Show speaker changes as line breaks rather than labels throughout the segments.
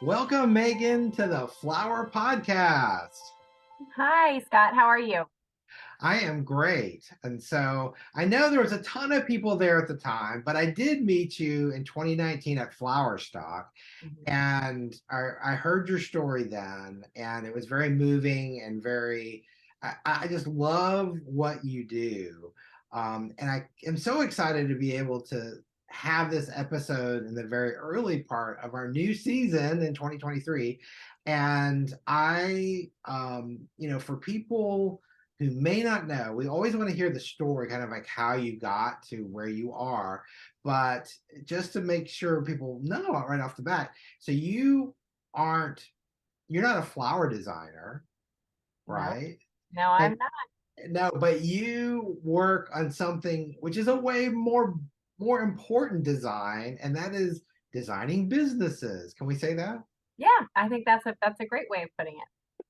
Welcome, Megan, to the Flower Podcast.
Hi, Scott. How are you?
I am great. And so I know there was a ton of people there at the time, but I did meet you in 2019 at Flower Stock.
Mhm.
And I heard your story then, and it was very moving and I just love what you do. And I am so excited to be able to have this episode in the very early part of our new season in 2023. And for people who may not know, we always want to hear the story, kind of like how you got to where you are. But just to make sure people know right off the bat, so aren't, you're not a flower designer,
No,
right?
no,
And
I'm not.
no, but you work on something which is a way more important design, and that is designing businesses. Can we say that?
Yeah, I think that's a great way of putting it.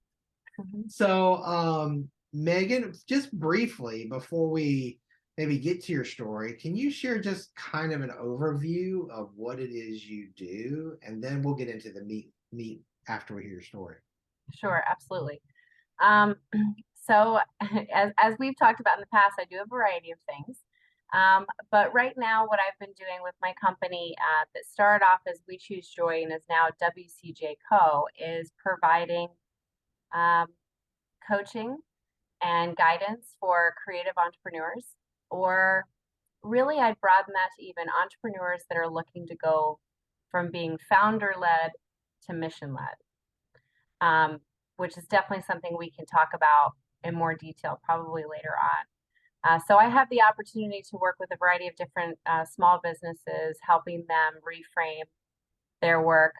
Mhm.
So, Megan, just briefly before we maybe get to your story, can you share just kind of an overview of what it is you do, and then we'll get into the meat after we hear your story.
Sure, absolutely. Um, so as we've talked about in the past, I do a variety of things. But right now, what I've been doing with my company that started off as We Choose Joy and is now WCJ Co. is providing um, coaching and guidance for creative entrepreneurs, or really, I'd broaden that to even entrepreneurs that are looking to go from being founder led to mission led, which is definitely something we can talk about in more detail probably later on. So I have the opportunity to work with a variety of different small businesses, helping them reframe their work,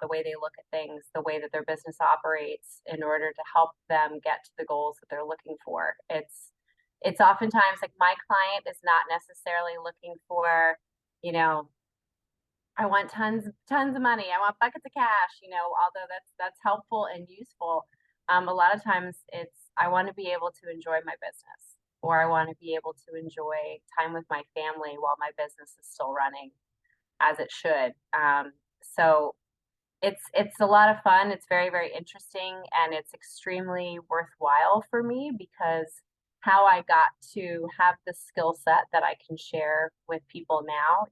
the way they look at things, the way that their business operates in order to help them get to the goals that they're looking for. It's oftentimes like my client is not necessarily looking for, you know, I want tons of money. I want buckets of cash, although that's helpful and useful. A lot of times it's I want to be able to enjoy my business, or I want to be able to enjoy time with my family while my business is still running as it should. So it's a lot of fun. It's very, very interesting, and it's extremely worthwhile for me because how I got to have the skill set that I can share with people now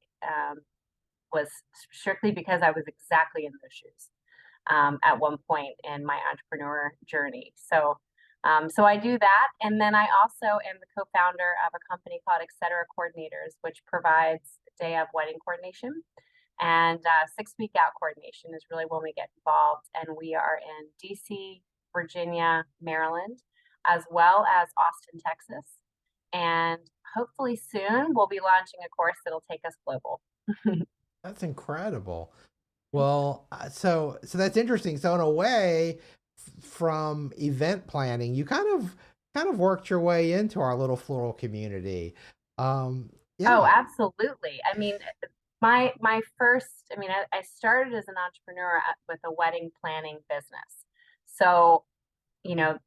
was strictly because I was exactly in those shoes at one point in my entrepreneur journey. So I do that, and then I also am the co-founder of a company called Etc. Coordinators, which provides day of wedding coordination. And 6 week out coordination is really when we get involved. And we are in DC, Virginia, Maryland, as well as Austin, Texas. And hopefully soon we'll be launching a course that'll take us global.
That's incredible. Well, so that's interesting. So in a way, from event planning, you kind of worked your way into our little floral community.
Oh,
Yeah,
absolutely. I mean, my first, I started as an entrepreneur with a wedding planning business. So, you know,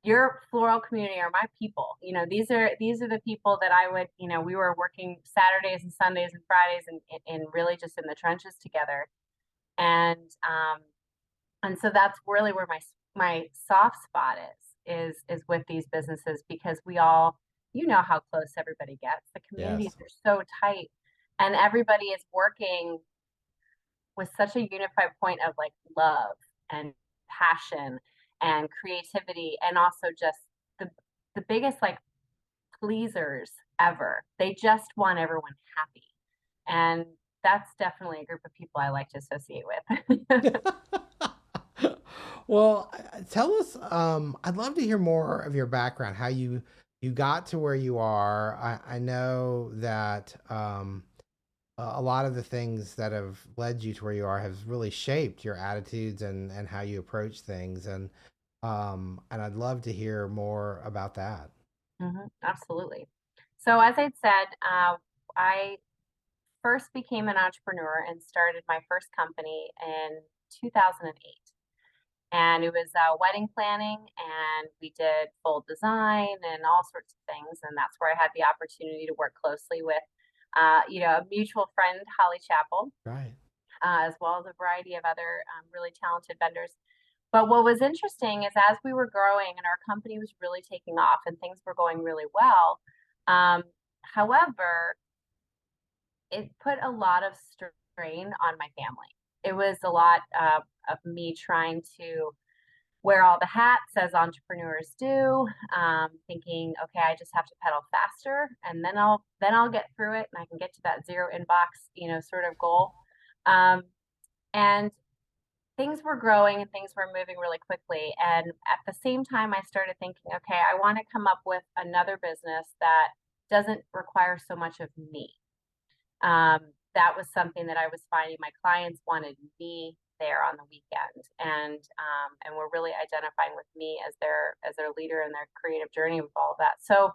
your floral community are my people. These are the people that I would, we were working Saturdays and Sundays and Fridays and really just in the trenches together. And and so that's really where my soft spot is with these businesses because we all, how close everybody gets. The communities
yes.
are so tight and everybody is working with such a unified point of like love and passion and creativity and also just the the biggest like pleasers ever. They just want everyone happy. And that's definitely a group of people I like to associate with.
Well, tell us. I'd love to hear more of your background, how you got to where you are. I know that a lot of the things that have led you to where you are have really shaped your attitudes and how you approach things, and I'd love to hear more about that.
Absolutely. So, as I'd said, I first became an entrepreneur and started my first company in 2008. And it was wedding planning, and we did full design and all sorts of things. And that's where I had the opportunity to work closely with, a mutual friend, Holly Chappell.
Right.
as well as a variety of other really talented vendors. But what was interesting is as we were growing and our company was really taking off and things were going really well, um, however, it put a lot of strain on my family. It was a lot of me trying to wear all the hats as entrepreneurs do, thinking, okay, I just have to pedal faster, and then I'll get through it, and I can get to that zero inbox, sort of goal. Um, and things were growing and things were moving really quickly. And at the same time, I started thinking, okay, I want to come up with another business that doesn't require so much of me. Um, that was something that I was finding my clients wanted me there on the weekend, and were really identifying with me as their leader in their creative journey with all of that. So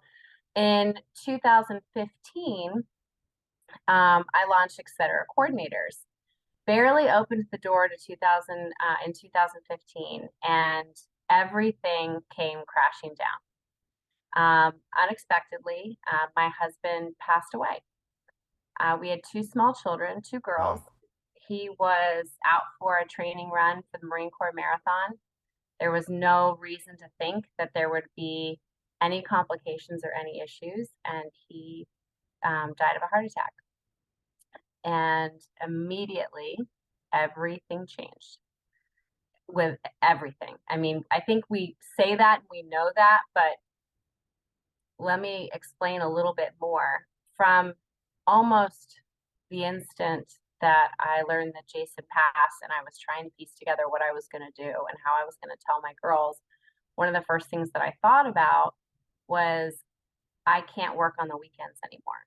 in 2015, I launched Etc. Coordinators. Barely opened the door to 2000 in 2015, and everything came crashing down. Unexpectedly, my husband passed away. We had two small children, two girls.
Wow.
He was out for a training run for the Marine Corps Marathon. There was no reason to think that there would be any complications or any issues, and he died of a heart attack. And immediately, everything changed with everything. I mean, I think we say that and we know that, but let me explain a little bit more. From almost the instant that I learned that Jason passed and I was trying to piece together what I was going to do and how I was going to tell my girls, one of the first things that I thought about was I can't work on the weekends anymore,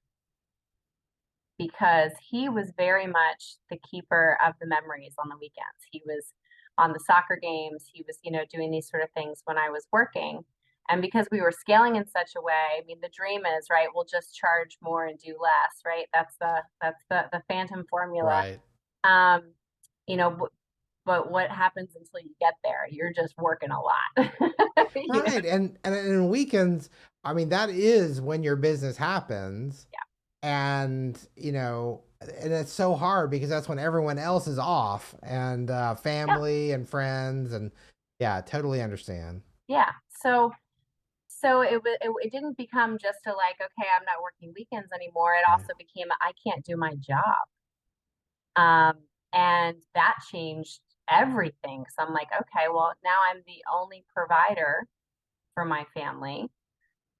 because he was very much the keeper of the memories on the weekends. He was on the soccer games, he was, doing these sort of things when I was working. And because we were scaling in such a way, I mean, the dream is, right, we'll just charge more and do less, right? That's the phantom formula.
Right.
Um, you know, but what happens until you get there? You're just working a lot. you know?
Right. And weekends, I mean, that is when your business happens.
Yeah.
And, and it's so hard because that's when everyone else is off, and
Yeah.
family and friends, and yeah, totally understand.
Yeah. So it didn't become just a like, okay, I'm not working weekends anymore. It
Right.
also became I can't do my job. Um, and that changed everything. So I'm like, okay, well, now I'm the only provider for my family.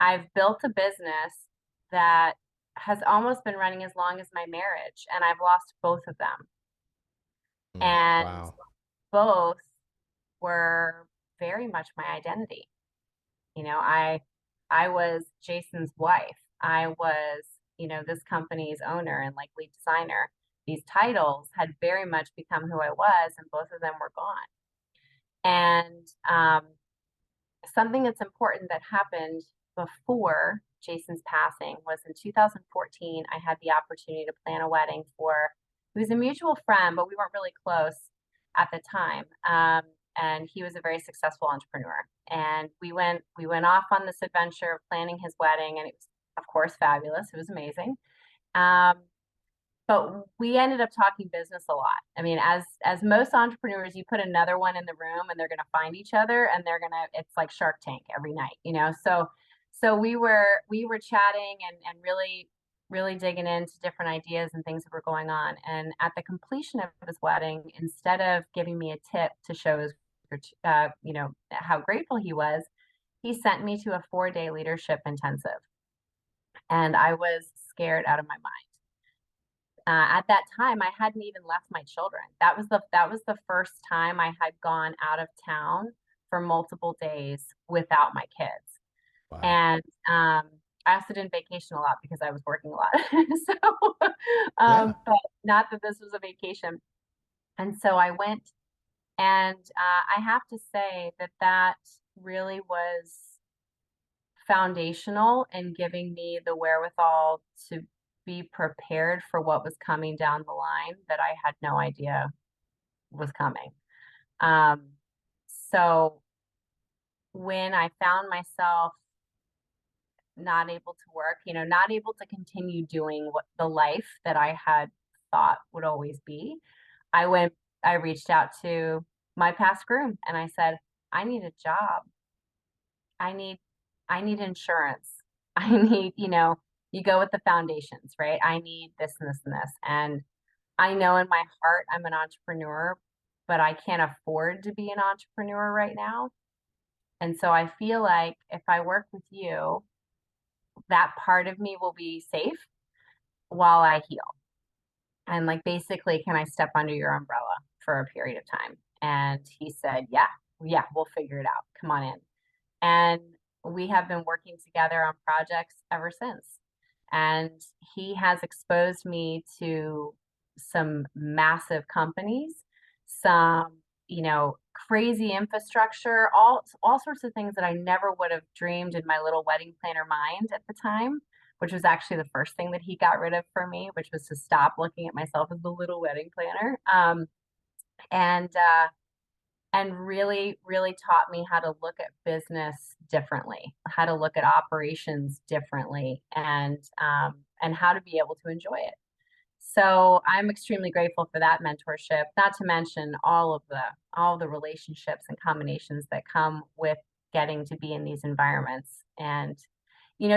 I've built a business that has almost been running as long as my marriage, and I've lost both of them. And
Wow.
both were very much my identity. I was Jason's wife. I was, this company's owner and like lead designer. These titles had very much become who I was, and both of them were gone. And something that's important that happened before Jason's passing was in 2014, I had the opportunity to plan a wedding for, he was a mutual friend, but we weren't really close at the time. And he was a very successful entrepreneur. And we went off on this adventure of planning his wedding, and it was, of course, fabulous. It was amazing. Um, but we ended up talking business a lot. I mean, as most entrepreneurs, you put another one in the room and they're going to find each other, and it's like Shark Tank every night. So we were chatting and really digging into different ideas and things that were going on. And at the completion of his wedding, instead of giving me a tip to show his, how grateful he was, he sent me to a 4-day leadership intensive, and I was scared out of my mind. At that time, I hadn't even left my children. That was the first time I had gone out of town for multiple days without my kids.
Wow.
And I also didn't vacation a lot because I was working a lot. So,
Yeah.
but not that this was a vacation. And so I went, and I have to say that really was foundational in giving me the wherewithal to be prepared for what was coming down the line that I had no idea was coming. Um, so when I found myself not able to work, not able to continue doing what the life that I had thought would always be, I went, I reached out to my past groom and I said, I need a job. I need, I need insurance. I need, you go with the foundations, right? I need this and this and this. And I know in my heart I'm an entrepreneur, but I can't afford to be an entrepreneur right now. And so I feel like if I work with you, that part of me will be safe while I heal. And like basically, can I step under your umbrella for a period of time? And he said, yeah, yeah, we'll figure it out. Come on in. And we have been working together on projects ever since. And he has exposed me to some massive companies, some, crazy infrastructure, all sorts of things that I never would have dreamed in my little wedding planner mind at the time, which was actually the first thing that he got rid of for me, which was to stop looking at myself as the little wedding planner. And and really, really taught me how to look at business differently, how to look at operations differently, and how to be able to enjoy it. So I'm extremely grateful for that mentorship, not to mention all the relationships and combinations that come with getting to be in these environments. And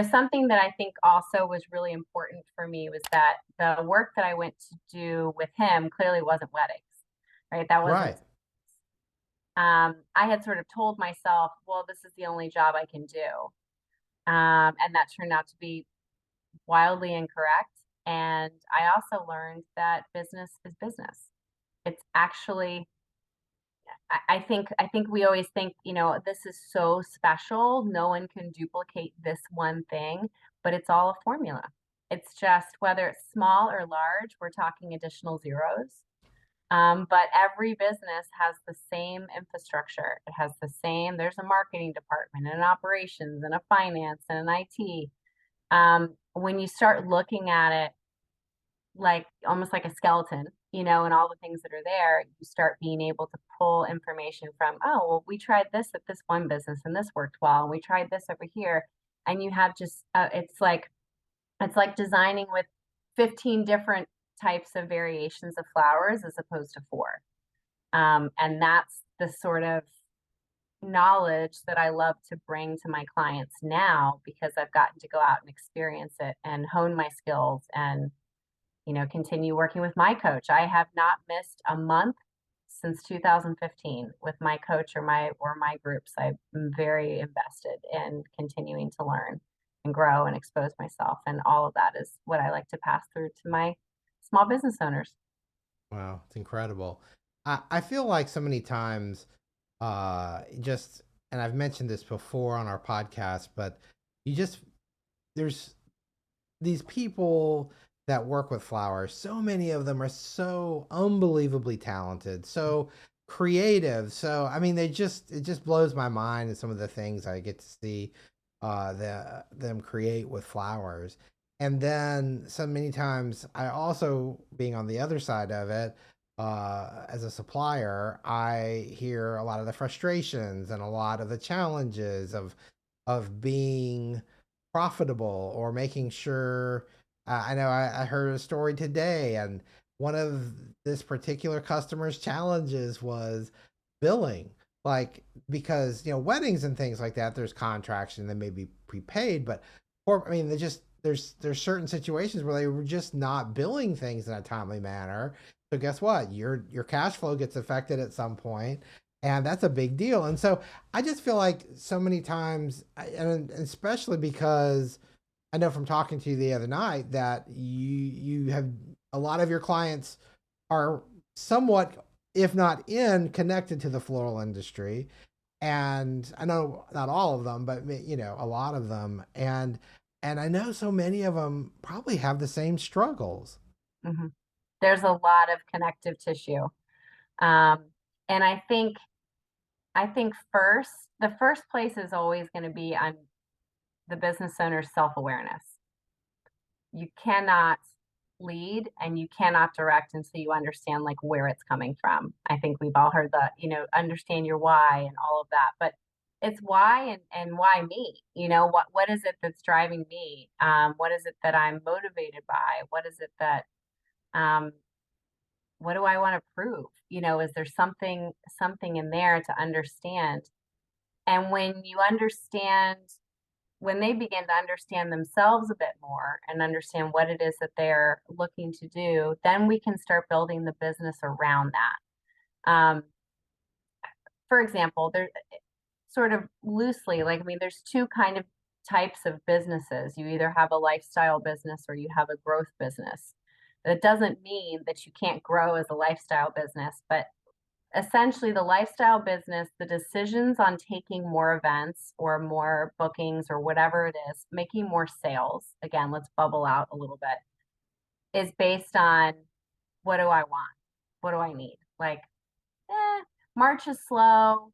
something that I think also was really important for me was that the work that I went to do with him clearly wasn't weddings, right? That wasn't,
Right.
I had sort of told myself, well, this is the only job I can do. And that turned out to be wildly incorrect. And I also learned that business is business. It's actually, I think we always think, this is so special. No one can duplicate this one thing, but it's all a formula. It's just whether it's small or large, we're talking additional zeros. But every business has the same infrastructure. It has the same, there's a marketing department and an operations and a finance and an IT. When you start looking at it like almost like a skeleton, and all the things that are there, you start being able to pull information from, oh, well, we tried this at this one business and this worked well, and we tried this over here. And you have just, it's like designing with 15 different types of variations of flowers as opposed to four. And that's the sort of knowledge that I love to bring to my clients now because I've gotten to go out and experience it and hone my skills and, continue working with my coach. I have not missed a month since 2015 with my coach or my groups. I'm very invested in continuing to learn and grow and expose myself. And all of that is what I like to pass through to my small business owners.
Wow, it's incredible. I feel like so many times, just, and I've mentioned this before on our podcast, but you just, there's these people that work with flowers. So many of them are so unbelievably talented, so creative. So, I mean, it just blows my mind and some of the things I get to see them create with flowers. And then so many times I also, being on the other side of it, as a supplier, I hear a lot of the frustrations and a lot of the challenges of being profitable or making sure. I know I heard a story today, and one of this particular customer's challenges was billing. Like, because weddings and things like that, there's contracts and they may be prepaid, but I mean, they just there's certain situations where they were just not billing things in a timely manner. So guess what? Your cash flow gets affected at some point, and that's a big deal. And so I just feel like so many times, and especially because I know from talking to you the other night that you have a lot of your clients are somewhat, if not connected to the floral industry. And I know not all of them, but a lot of them. And I know so many of them probably have the same struggles.
Hmm. There's a lot of connective tissue. Um, and I think the first place is always going to be on the business owner's self-awareness. You cannot lead and you cannot direct until you understand like where it's coming from. I think we've all heard that, understand your why and all of that, but it's why and why me? What is it that's driving me? What is it that I'm motivated by? What is it that um what do I want to prove? Is there something in there to understand? And when they begin to understand themselves a bit more and understand what it is that they're looking to do, then we can start building the business around that. For example, there sort of loosely, like, I mean, there's two kind of types of businesses. You either have a lifestyle business or you have a growth business. That doesn't mean that you can't grow as a lifestyle business, but essentially the lifestyle business, the decisions on taking more events or more bookings or whatever it is, making more sales, again, let's bubble out a little bit, is based on, what do I want? What do I need? Like, March is slow,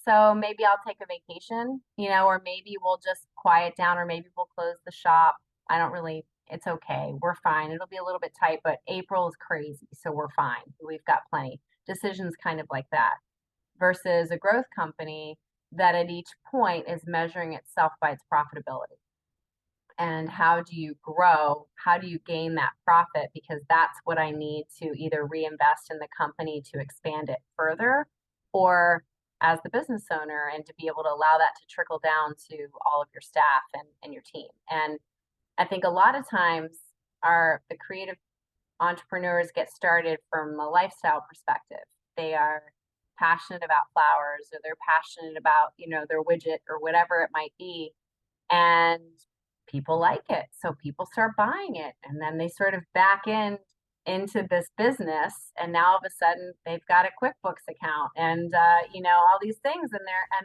so maybe I'll take a vacation, or maybe we'll just quiet down, or maybe we'll close the shop. I don't really, it's okay. We're fine. It'll be a little bit tight, but April is crazy, so we're fine. We've got plenty. Decisions kind of like that versus a growth company that at each point is measuring itself by its profitability. And how do you grow? How do you gain that profit? Because that's what I need to either reinvest in the company to expand it further, or as the business owner, and to be able to allow that to trickle down to all of your staff and your team. And I think a lot of times the creative entrepreneurs get started from a lifestyle perspective. They are passionate about flowers, or they're passionate about, their widget or whatever it might be. And people like it. So people start buying it. And then they sort of back into this business. And now all of a sudden they've got a QuickBooks account and all these things, and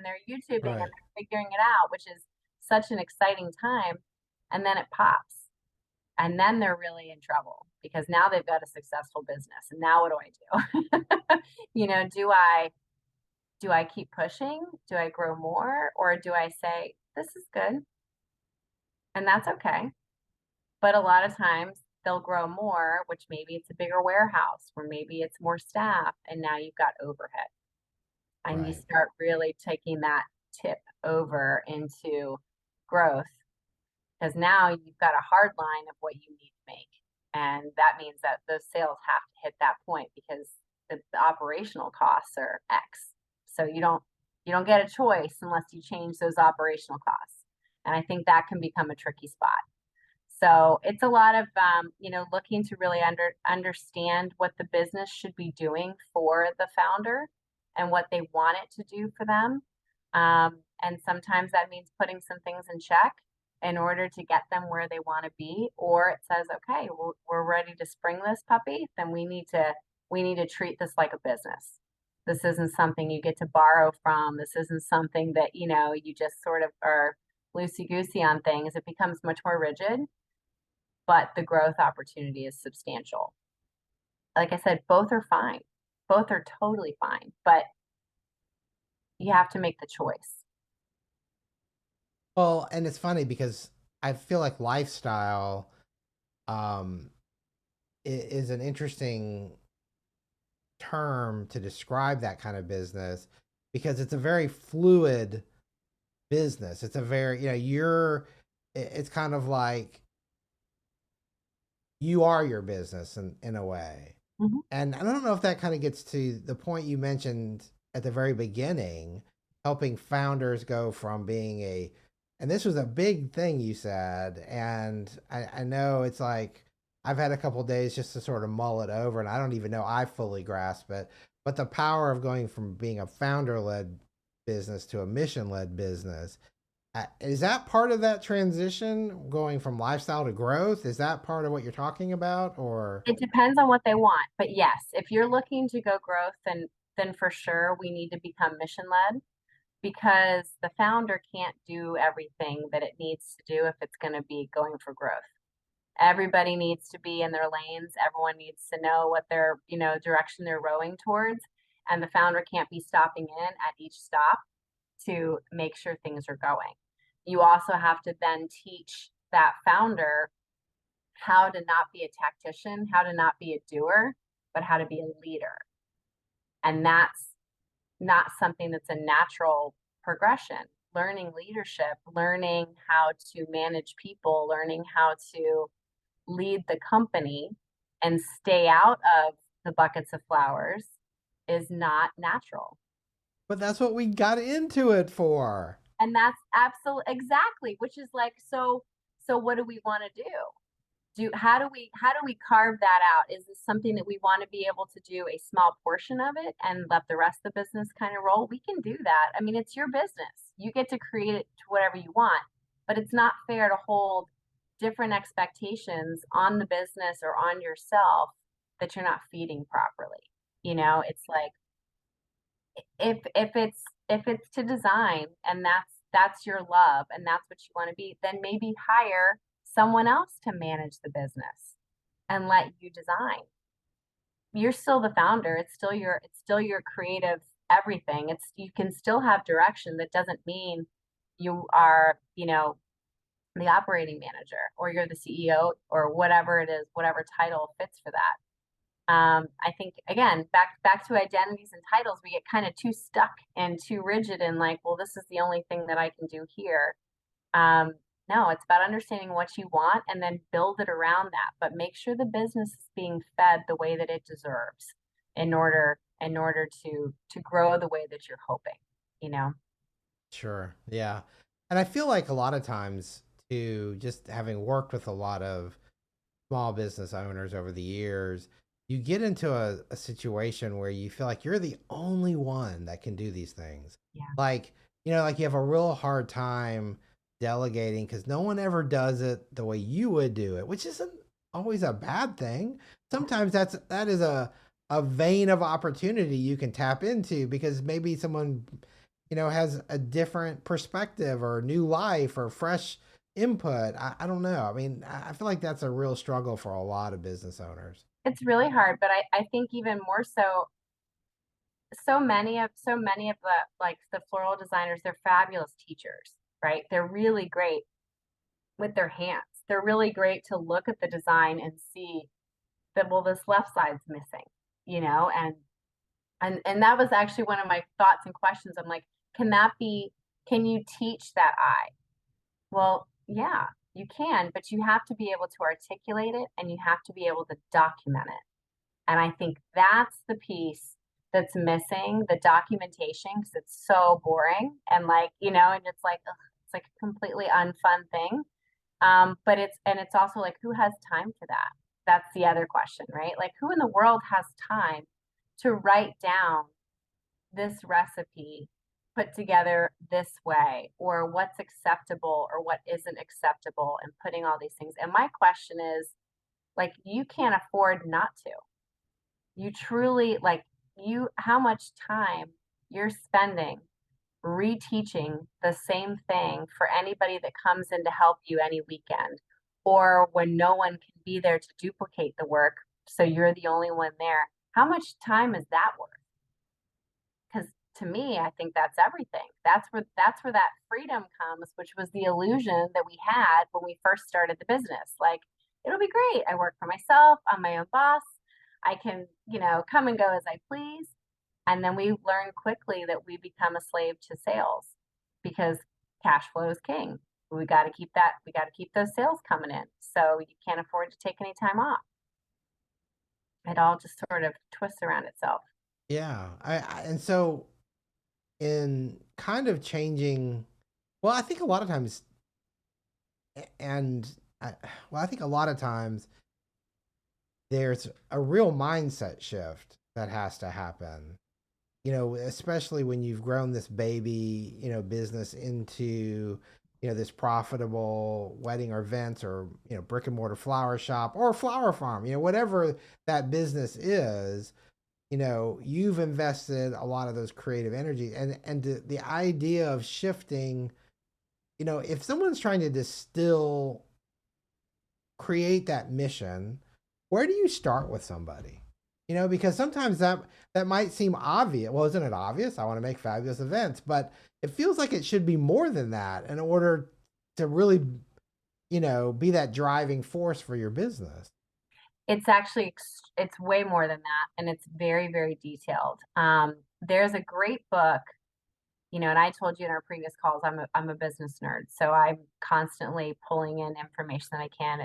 they're YouTubing and
Right.
they're figuring it out, which is such an exciting time. And then it pops. And then they're really in trouble because now they've got a successful business. And now what do I do? Do I keep pushing? Do I grow more? Or do I say, this is good? And that's okay. But a lot of times they'll grow more, which maybe it's a bigger warehouse, or maybe it's more staff, and now you've got overhead. And you
Right.
start really taking that tip over into growth, because now you've got a hard line of what you need to make. And that means that those sales have to hit that point because the operational costs are X. So you don't get a choice unless you change those operational costs. And I think that can become a tricky spot. So it's a lot of looking to really understand what the business should be doing for the founder and what they want it to do for them. And sometimes that means putting some things in check in order to get them where they want to be. Or it says, okay, we're ready to spring this puppy, then we need to treat this like a business. This isn't something you get to borrow from. This isn't something that, you just sort of are loosey goosey on things. It becomes much more rigid, but the growth opportunity is substantial. Like I said, both are fine. Both are totally fine, but you have to make the choice.
Well, and it's funny because I feel like lifestyle um, is an interesting term to describe that kind of business because it's a very fluid business. It's a very, it's kind of like you are your business in a way.
Mhm.
And I don't know if that kind of gets to the point you mentioned at the very beginning, helping founders go from being and this was a big thing you said. And I know it's like, I've had a couple days just to sort of mull it over, and I don't even know I fully grasp it. But the power of going from being a founder led business to a mission led business, is that part of that transition going from lifestyle to growth? Is that part of what you're talking about, or?
It depends on what they want, but yes, if you're looking to go growth, then for sure we need to become mission led, because the founder can't do everything that it needs to do if it's going to be going for growth. Everybody needs to be in their lanes. Everyone needs to know what their, direction they're rowing towards. And the founder can't be stopping in at each stop to make sure things are going. You also have to then teach that founder how to not be a tactician, how to not be a doer, but how to be a leader. And that's not something that's a natural progression. Learning leadership, learning how to manage people, learning how to lead the company and stay out of the buckets of flowers is not natural.
But that's what we got into it for.
And that's absolutely exactly, which is like, so what do we want to do? How do we carve that out? Is this something that we want to be able to do a small portion of it and let the rest of the business kind of roll? We can do that. I mean, it's your business. You get to create it to whatever you want, but it's not fair to hold different expectations on the business or on yourself that you're not feeding properly. It's like if it's to design and that's your love and that's what you want to be, then maybe hire someone else to manage the business and let you design. You're still the founder. It's still your creative everything. You can still have direction. That doesn't mean you are, the operating manager or you're the CEO or whatever it is, whatever title fits for that. I think again, back to identities and titles, we get kind of too stuck and too rigid and like, well, this is the only thing that I can do here. Um, no, it's about understanding what you want and then build it around that, but make sure the business is being fed the way that it deserves in order to grow the way that you're hoping, you know.
Sure. Yeah. And I feel like a lot of times too, just having worked with a lot of small business owners over the years, you get into a situation where you feel like you're the only one that can do these things.
Yeah.
Like, like you have a real hard time delegating because no one ever does it the way you would do it, which isn't always a bad thing. Sometimes that is a vein of opportunity you can tap into because maybe someone, has a different perspective or new life or fresh input. I don't know. I mean, I feel like that's a real struggle for a lot of business owners.
It's really hard, but I think even more so, so many of the like the floral designers, they're fabulous teachers, right? They're really great with their hands. They're really great to look at the design and see that, well, this left side's missing, and that was actually one of my thoughts and questions. I'm like, can you teach that eye? Well, yeah, you can, but you have to be able to articulate it and you have to be able to document it. And I think that's the piece that's missing, the documentation, because it's so boring and like, and it's like, ugh, it's like a completely unfun thing. But it's also like, who has time for that? That's the other question, right? Like, who in the world has time to write down this recipe put together this way, or what's acceptable or what isn't acceptable, and putting all these things. And my question is, like, you can't afford not to. You truly, like, how much time you're spending reteaching the same thing for anybody that comes in to help you any weekend, or when no one can be there to duplicate the work, so you're the only one there. How much time is that worth? Because to me, I think that's everything. That's where that freedom comes, which was the illusion that we had when we first started the business. Like, it'll be great. I work for myself. I'm my own boss. I can, come and go as I please. And then we learn quickly that we become a slave to sales because cash flow is king. We got to keep that. We got to keep those sales coming in. So you can't afford to take any time off. It all just sort of twists around itself.
Yeah. And so in kind of changing, well, I think a lot of times, and I think a lot of times there's a real mindset shift that has to happen. Especially when you've grown this baby, business into, this profitable wedding or events or, brick and mortar flower shop or flower farm, whatever that business is, you've invested a lot of those creative energy and the idea of shifting, if someone's trying to distill, create that mission, where do you start with somebody? Because sometimes that might seem obvious. Well, isn't it obvious? I want to make fabulous events, but it feels like it should be more than that in order to really, be that driving force for your business.
It's way more than that, and it's very, very detailed. There's a great book, and I told you in our previous calls, I'm a business nerd, so I'm constantly pulling in information that I can.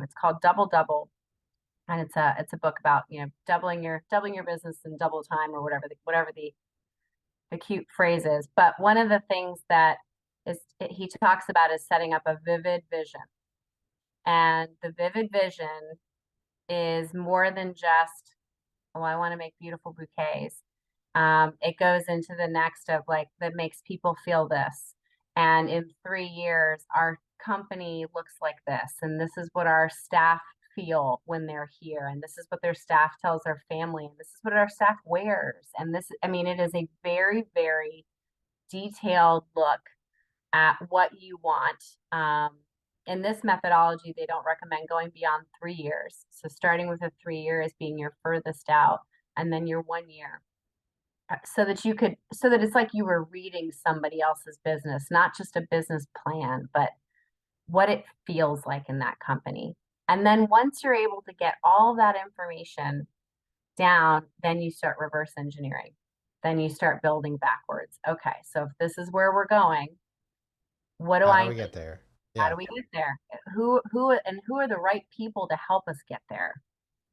It's called Double Double, and it's a book about, doubling your business in double time, or whatever the cute phrase is. But one of the things that he talks about is setting up a vivid vision. And the vivid vision is more than just, oh, I want to make beautiful bouquets. It goes into the next of like, that makes people feel this. And in 3 years, our company looks like this. And this is what our staff feel when they're here. And this is what their staff tells their family. And this is what our staff wears. And this, I mean, it is a very, very detailed look at what you want. In this methodology, they don't recommend going beyond 3 years. So starting with a 3 year as being your furthest out, and then your 1 year, so that it's like you were reading somebody else's business, not just a business plan, but what it feels like in that company. And then once you're able to get all that information down, then you start reverse engineering. Then you start building backwards. Okay, so if this is where we're going, what do
How
I
do we
need?
get there?
How
Yeah.
do we get there? Who are the right people to help us get there?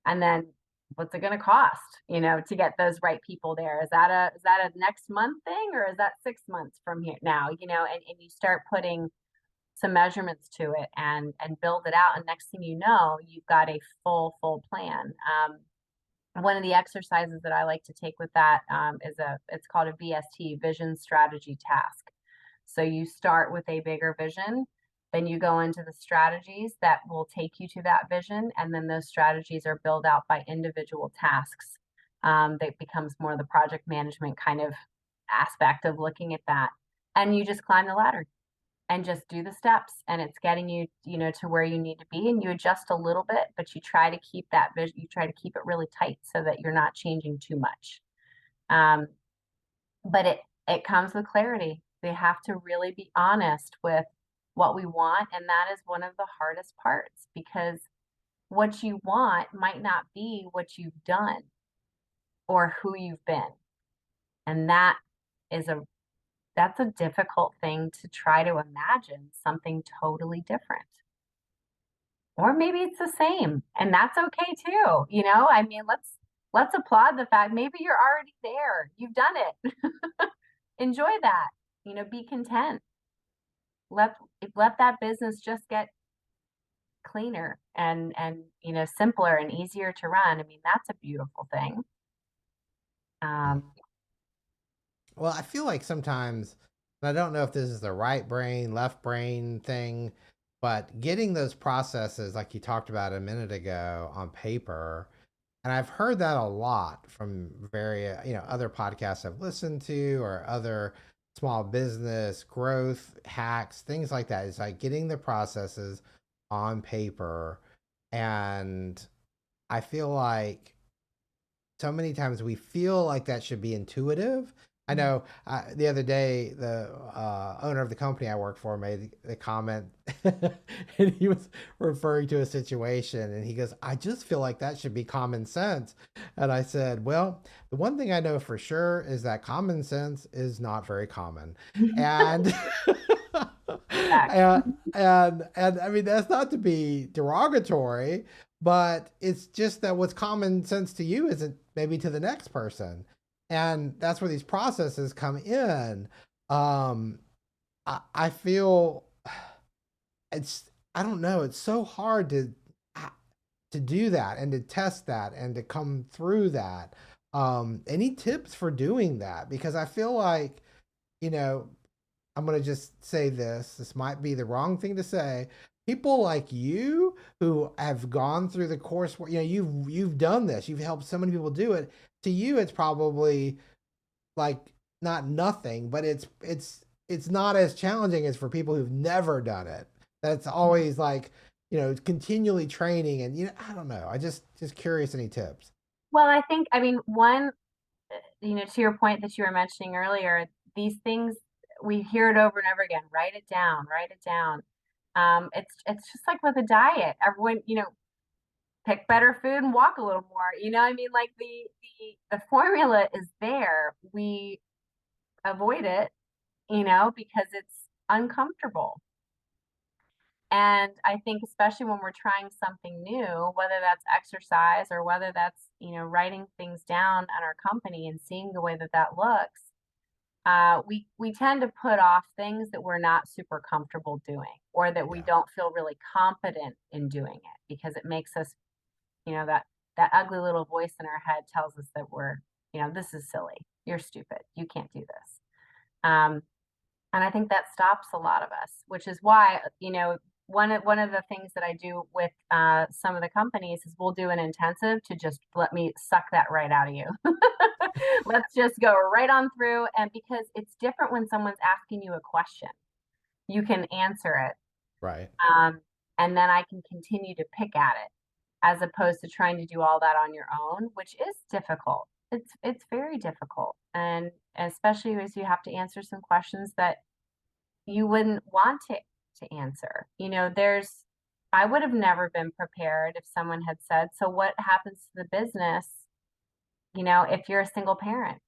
And then what's it going to cost, to get those right people there? Is that a next month thing, or is that 6 months from here now? And you start putting some measurements to it and build it out. And next thing you know, you've got a full plan. One of the exercises that I like to take with that it's called a VST, vision strategy task. So you start with a bigger vision, then you go into the strategies that will take you to that vision, and then those strategies are built out by individual tasks. That becomes more the project management kind of aspect of looking at that. And you just climb the ladder and just do the steps, and it's getting you, to where you need to be, and you adjust a little bit, but you try to keep that vision, you try to keep it really tight so that you're not changing too much. Um, but it comes with clarity. They have to really be honest with what we want, and that is one of the hardest parts, because what you want might not be what you've done or who you've been. And is a that's a difficult thing to try to imagine something totally different. Or maybe it's the same, and that's okay too. I mean, let's applaud the fact maybe you're already there. You've done it. Enjoy that. Be content. Let let that business just get cleaner and simpler and easier to run. I mean, that's a beautiful thing.
Mm.
Um,
Well, I feel like sometimes, and I don't know if this is the right brain, left brain thing, but getting those processes, like you talked about a minute ago, on paper, and I've heard that a lot from various, other podcasts I've listened to, or other small business growth hacks, things like that. It's like getting the processes on paper. And I feel like so many times we feel like that should be intuitive. I know the other day, the owner of the company I work for made the comment, and he was referring to a situation, and he goes, I just feel like that should be common sense. And I said, well, the one thing I know for sure is that common sense is not very common. And
exactly.
and I mean, that's not to be derogatory, but it's just that what's common sense to you isn't maybe to the next person. And that's where these processes come in. um I feel it's, I don't know, it's so hard to do that and to test that and to come through that. Any tips for doing that? Because I feel like, you know I'm going to just say this. This might be the wrong thing to say. People like you who have gone through the course, you've done this. You've helped so many people do it. To you, it's probably like not nothing, but it's not as challenging as for people who've never done it. That's always like, continually training, and I don't know. I just curious, any tips?
Well, I mean, one, to your point that you were mentioning earlier, these things, we hear it over and over again. Write it down, write it down. It's just like with a diet. Everyone, pick better food and walk a little more. I mean, like the formula is there. We avoid it, because it's uncomfortable. And I think especially when we're trying something new, whether that's exercise or whether that's, writing things down at our company and seeing the way that that looks, we tend to put off things that we're not super comfortable doing or that we
Yeah.
don't feel really competent in doing it because it makes us, that ugly little voice in our head tells us that we're, this is silly. You're stupid. You can't do this. Um, and I think that stops a lot of us, which is why, one of the things that I do with some of the companies is we'll do an intensive to just let me suck that right out of you. Let's just go right on through. And because it's different when someone's asking you a question, you can answer it.
Right.
Um, and then I can continue to pick at it as opposed to trying to do all that on your own, which is difficult. It's very difficult. And especially as you have to answer some questions that you wouldn't want to answer. I would have never been prepared if someone had said, so what happens to the business, if you're a single parent?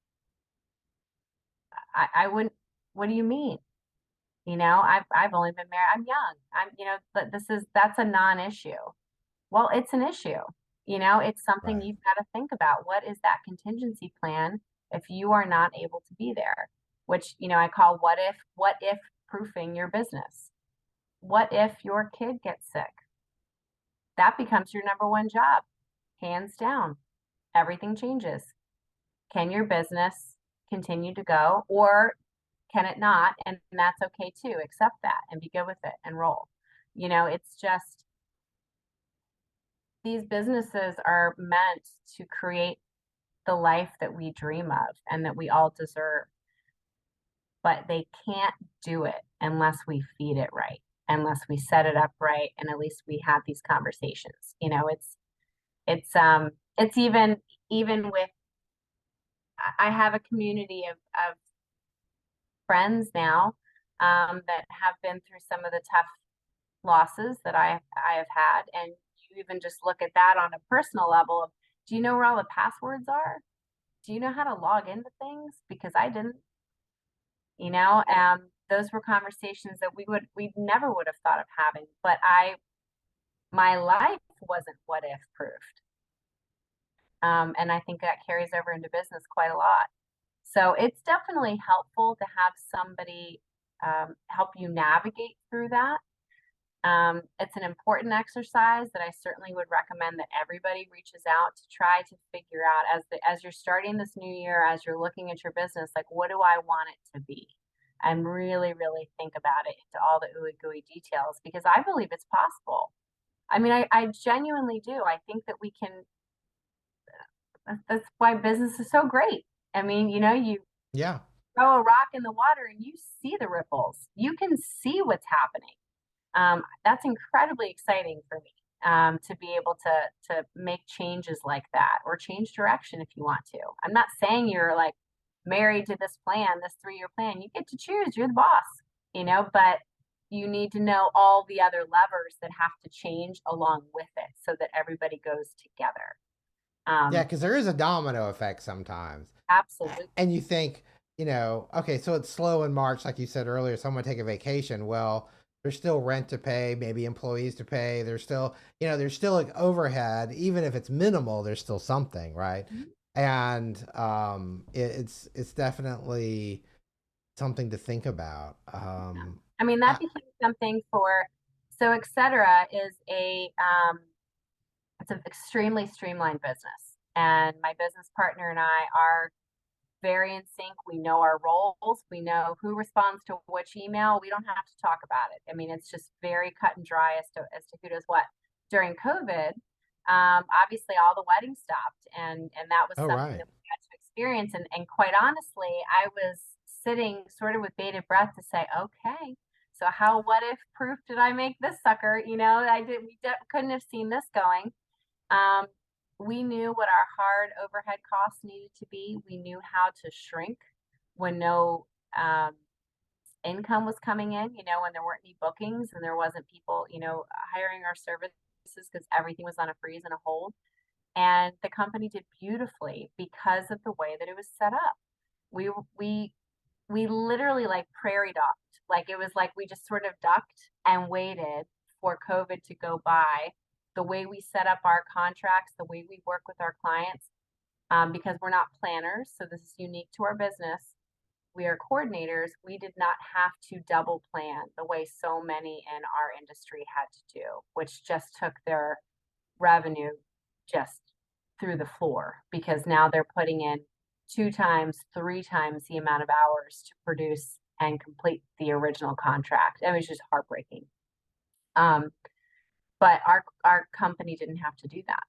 I wouldn't, what do you mean? I've only been married, I'm young. But that's a non-issue. Well, it's an issue. It's something
Right.
you've got to think about. What is that contingency plan if you are not able to be there? Which, I call what if proofing your business. What if your kid gets sick? That becomes your number one job, hands down. Everything changes. Can your business continue to go or can it not? And that's okay too. Accept that and be good with it and roll. It's just these businesses are meant to create the life that we dream of and that we all deserve, but they can't do it unless we feed it right, unless we set it up right, and at least we have these conversations. It's even with I have a community of friends now that have been through some of the tough losses that I have had, and you even just look at that on a personal level of, do you know where all the passwords are? Do you know how to log into things? Because I didn't, those were conversations that we never would have thought of having, but my life wasn't what if proofed. And I think that carries over into business quite a lot. So it's definitely helpful to have somebody help you navigate through that. It's an important exercise that I certainly would recommend that everybody reaches out to try to figure out as you're starting this new year, as you're looking at your business, like what do I want it to be? And really, really think about it into all the ooey gooey details because I believe it's possible. I mean, I genuinely do. I think that we can, that's why business is so great. I mean, you
Yeah.
throw a rock in the water and you see the ripples. You can see what's happening. That's incredibly exciting for me to be able to make changes like that or change direction if you want to. I'm not saying you're like married to this plan, this 3-year plan. You get to choose. You're the boss, but you need to know all the other levers that have to change along with it so that everybody goes together.
Yeah,
Um,
because there is a domino effect sometimes.
Absolutely.
And you think, okay, so it's slow in March, like you said earlier, someone take a vacation. Well, there's still rent to pay, maybe employees to pay. There's still like overhead, even if it's minimal, there's still something, right?
Mhm.
And it's definitely something to think about.
I mean,
I,
that became something so etc. is it's an extremely streamlined business. And my business partner and I are very in sync. We know our roles. We know who responds to which email. We don't have to talk about it. I mean, it's just very cut and dry as to who does what. During COVID, obviously all the weddings stopped, and that was
oh,
something
right.
that we had to experience. And quite honestly, I was sitting sort of with bated breath to say, okay, so how what if proof did I make this sucker? I did. Couldn't have seen this going. Um, we knew what our hard overhead costs needed to be. We knew how to shrink when no um, income was coming in, when there weren't any bookings and there wasn't people, hiring our services because everything was on a freeze and a hold. And the company did beautifully because of the way that it was set up. We we we literally like prairie docked. Like it was like we just sort of ducked and waited for COVID to go by, the way we set up our contracts, the way we work with our clients, because we're not planners, so this is unique to our business. We are coordinators. We did not have to double plan the way so many in our industry had to do, which just took their revenue just through the floor because now they're putting in 2 times, 3 times the amount of hours to produce and complete the original contract. It was just heartbreaking. But our company didn't have to do that.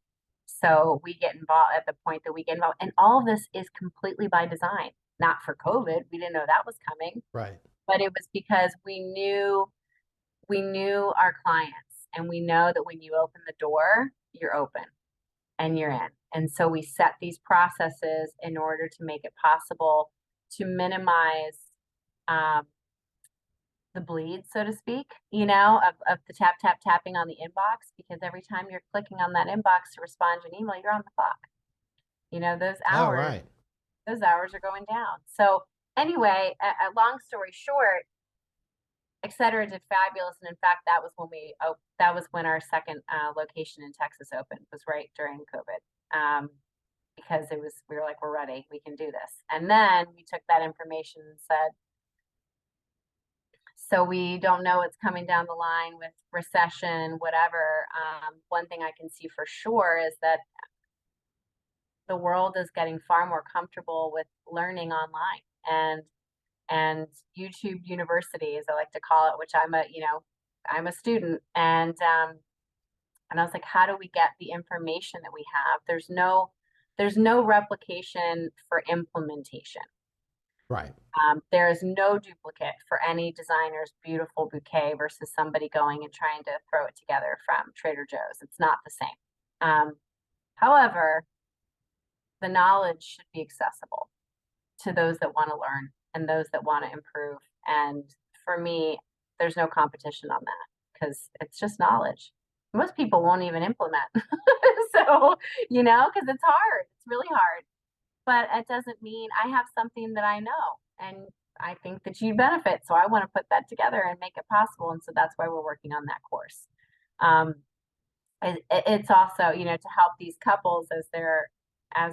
So we get involved at the point that we get involved. And all of this is completely by design, not for COVID. We didn't know that was coming,
Right.
but it was because we knew our clients and we know that when you open the door, you're open and you're in. And so we set these processes in order to make it possible to minimize the bleed, so to speak, of the tapping on the inbox, because every time you're clicking on that inbox to respond to an email, you're on the clock. Those
Oh,
hours,
right.
those hours are going down. So anyway, a long story short, Etc. did fabulous, and in fact, that was when our second location in Texas opened. Was right during COVID, because we were like, we're ready, we can do this. And then we took that information and said, so we don't know what's coming down the line with recession, whatever. One thing I can see for sure is that the world is getting far more comfortable with learning online and YouTube University, as I like to call it, which I'm a student. And I was like, how do we get the information that we have? There's no replication for implementation.
Right.
There is no duplicate for any designer's beautiful bouquet versus somebody going and trying to throw it together from Trader Joe's. It's not the same. However, the knowledge should be accessible to those that want to learn and those that want to improve. And for me, there's no competition on that because it's just knowledge. Most people won't even implement. So, because it's hard. It's really hard. But it doesn't mean I have something that I know and I think that you benefit. So I want to put that together and make it possible. And so that's why we're working on that course. It's also, to help these couples as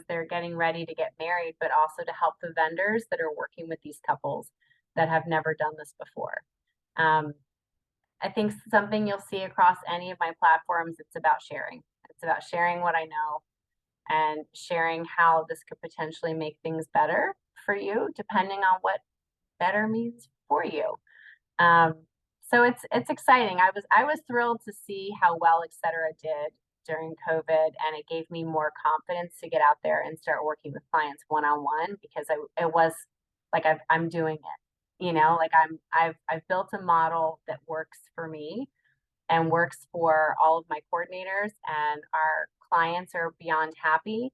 they're getting ready to get married, but also to help the vendors that are working with these couples that have never done this before. I think something you'll see across any of my platforms, it's about sharing. It's about sharing what I know and sharing how this could potentially make things better for you, depending on what better means for you. So it's exciting. I was thrilled to see how well Etc. did during COVID, and it gave me more confidence to get out there and start working with clients one-on-one because it was like I'm doing it, like I've built a model that works for me and works for all of my coordinators, and our clients are beyond happy.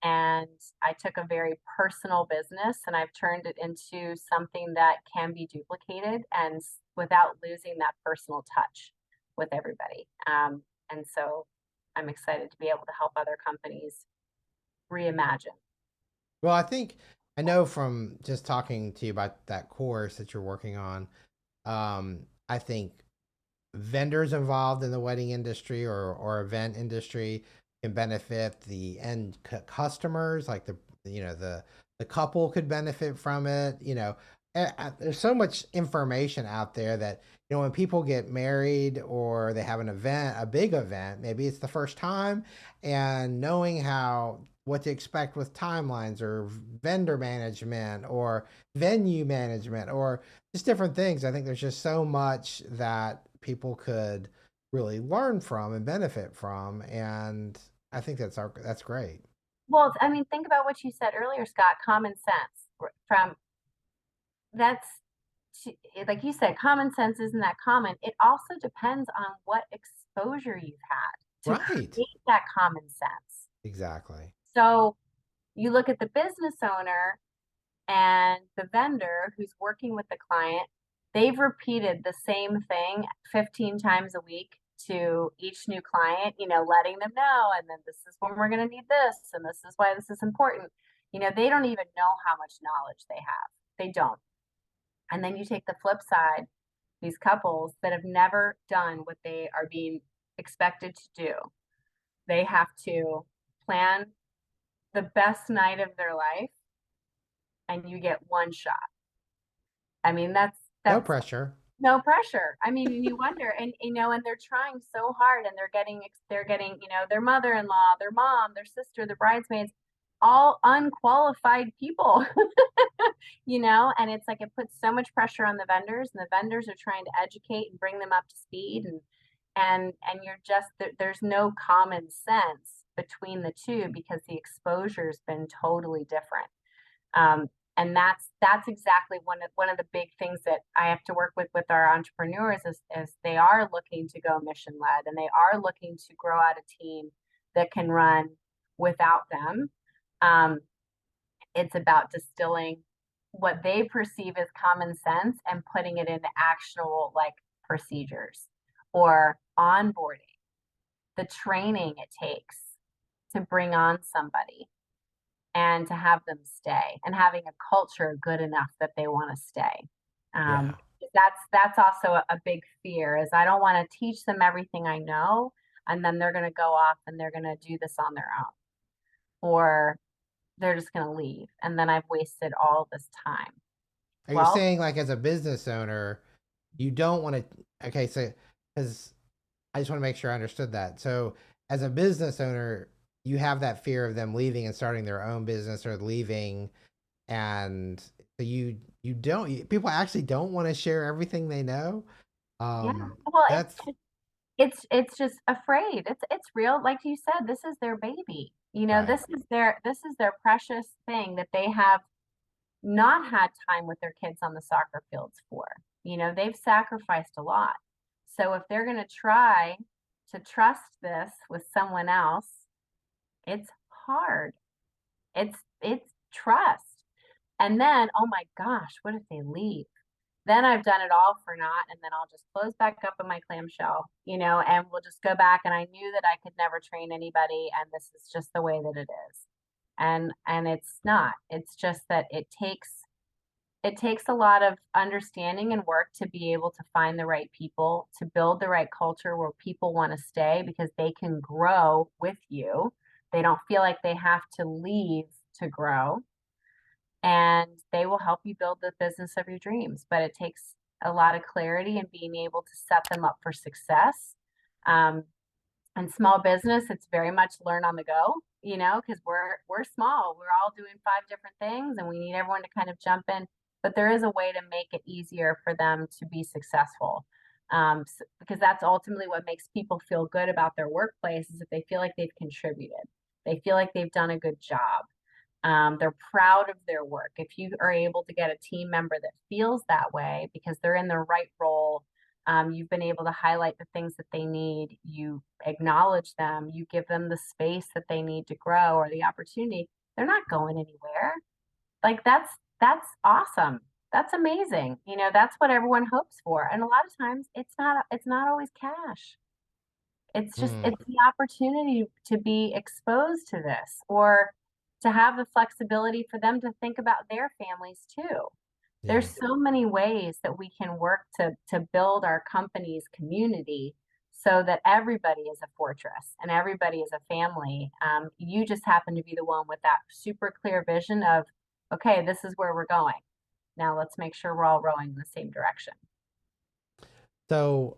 And I took a very personal business and I've turned it into something that can be duplicated and without losing that personal touch with everybody. And so I'm excited to be able to help other companies reimagine.
Well, I know from just talking to you about that course that you're working on, I think vendors involved in the wedding industry or event industry can benefit the end customers, like the couple could benefit from it. There's so much information out there that when people get married or they have an event, a big event, maybe it's the first time, and knowing what to expect with timelines or vendor management or venue management or just different things. I think there's just so much that people could really learn from and benefit from, and I think that's great.
Well, I mean, think about what you said earlier, Scott, common sense from that's like you said, common sense isn't that common. It also depends on what exposure you've had to
Right.
create that common sense.
Exactly.
So you look at the business owner and the vendor who's working with the client, they've repeated the same thing 15 times a week to each new client, letting them know, and then this is when we're going to need this, and this is why this is important. They don't even know how much knowledge they have. They don't. And then you take the flip side, these couples that have never done what they are being expected to do. They have to plan the best night of their life, and you get one shot. I mean,
No
that's
pressure.
no pressure. I mean, and you wonder, and and they're trying so hard, and they're getting, their mother-in-law, their mom, their sister, their bridesmaids, all unqualified people, and it's like it puts so much pressure on the vendors, and the vendors are trying to educate and bring them up to speed, and you're just there's no common sense between the two because the exposure's been totally different. Um, and that's exactly one of the big things that I have to work with our entrepreneurs is they are looking to go mission led, and they are looking to grow out a team that can run without them. Um, it's about distilling what they perceive as common sense and putting it into actionable like procedures or onboarding, the training it takes to bring on somebody and to have them stay, and having a culture good enough that they want to stay. Um,
Yeah.
that's also a big fear is I don't want to teach them everything I know, and then they're going to go off and they're going to do this on their own, or they're just going to leave, and then I've wasted all this time.
Are you
Well,
saying like as a business owner, you don't want to? Okay, so because I just want to make sure I understood that. So as a business owner, you have that fear of them leaving and starting their own business or leaving, and so you don't. People actually don't want to share everything they know.
yeah. Well,
That's
it's just afraid. It's real. Like you said, this is their baby.
right.
This is their precious thing that they have not had time with their kids on the soccer fields for. They've sacrificed a lot. So if they're going to try to trust this with someone else, it's hard. It's trust. And then, oh my gosh, what if they leave? Then I've done it all for naught, and then I'll just close back up in my clamshell, and we'll just go back. And I knew that I could never train anybody, and this is just the way that it is. And it's not. It's just that it takes a lot of understanding and work to be able to find the right people, to build the right culture where people want to stay because they can grow with you. They don't feel like they have to leave to grow, and they will help you build the business of your dreams. But it takes a lot of clarity and being able to set them up for success. Um, and small business, it's very much learn on the go, because we're small. We're all doing five different things, and we need everyone to kind of jump in. But there is a way to make it easier for them to be successful. Because that's ultimately what makes people feel good about their workplace is if they feel like they've contributed. They feel like they've done a good job. They're proud of their work. If you are able to get a team member that feels that way because they're in the right role, you've been able to highlight the things that they need, you acknowledge them, you give them the space that they need to grow or the opportunity, they're not going anywhere. Like that's awesome. That's amazing. That's what everyone hopes for. And a lot of times it's not always cash. It's just
Hmm.
it's the opportunity to be exposed to this or to have the flexibility for them to think about their families too.
Yeah.
There's so many ways that we can work to build our company's community so that everybody is a fortress and everybody is a family. You just happen to be the one with that super clear vision of, okay, this is where we're going. Now let's make sure we're all rowing in the same direction.
So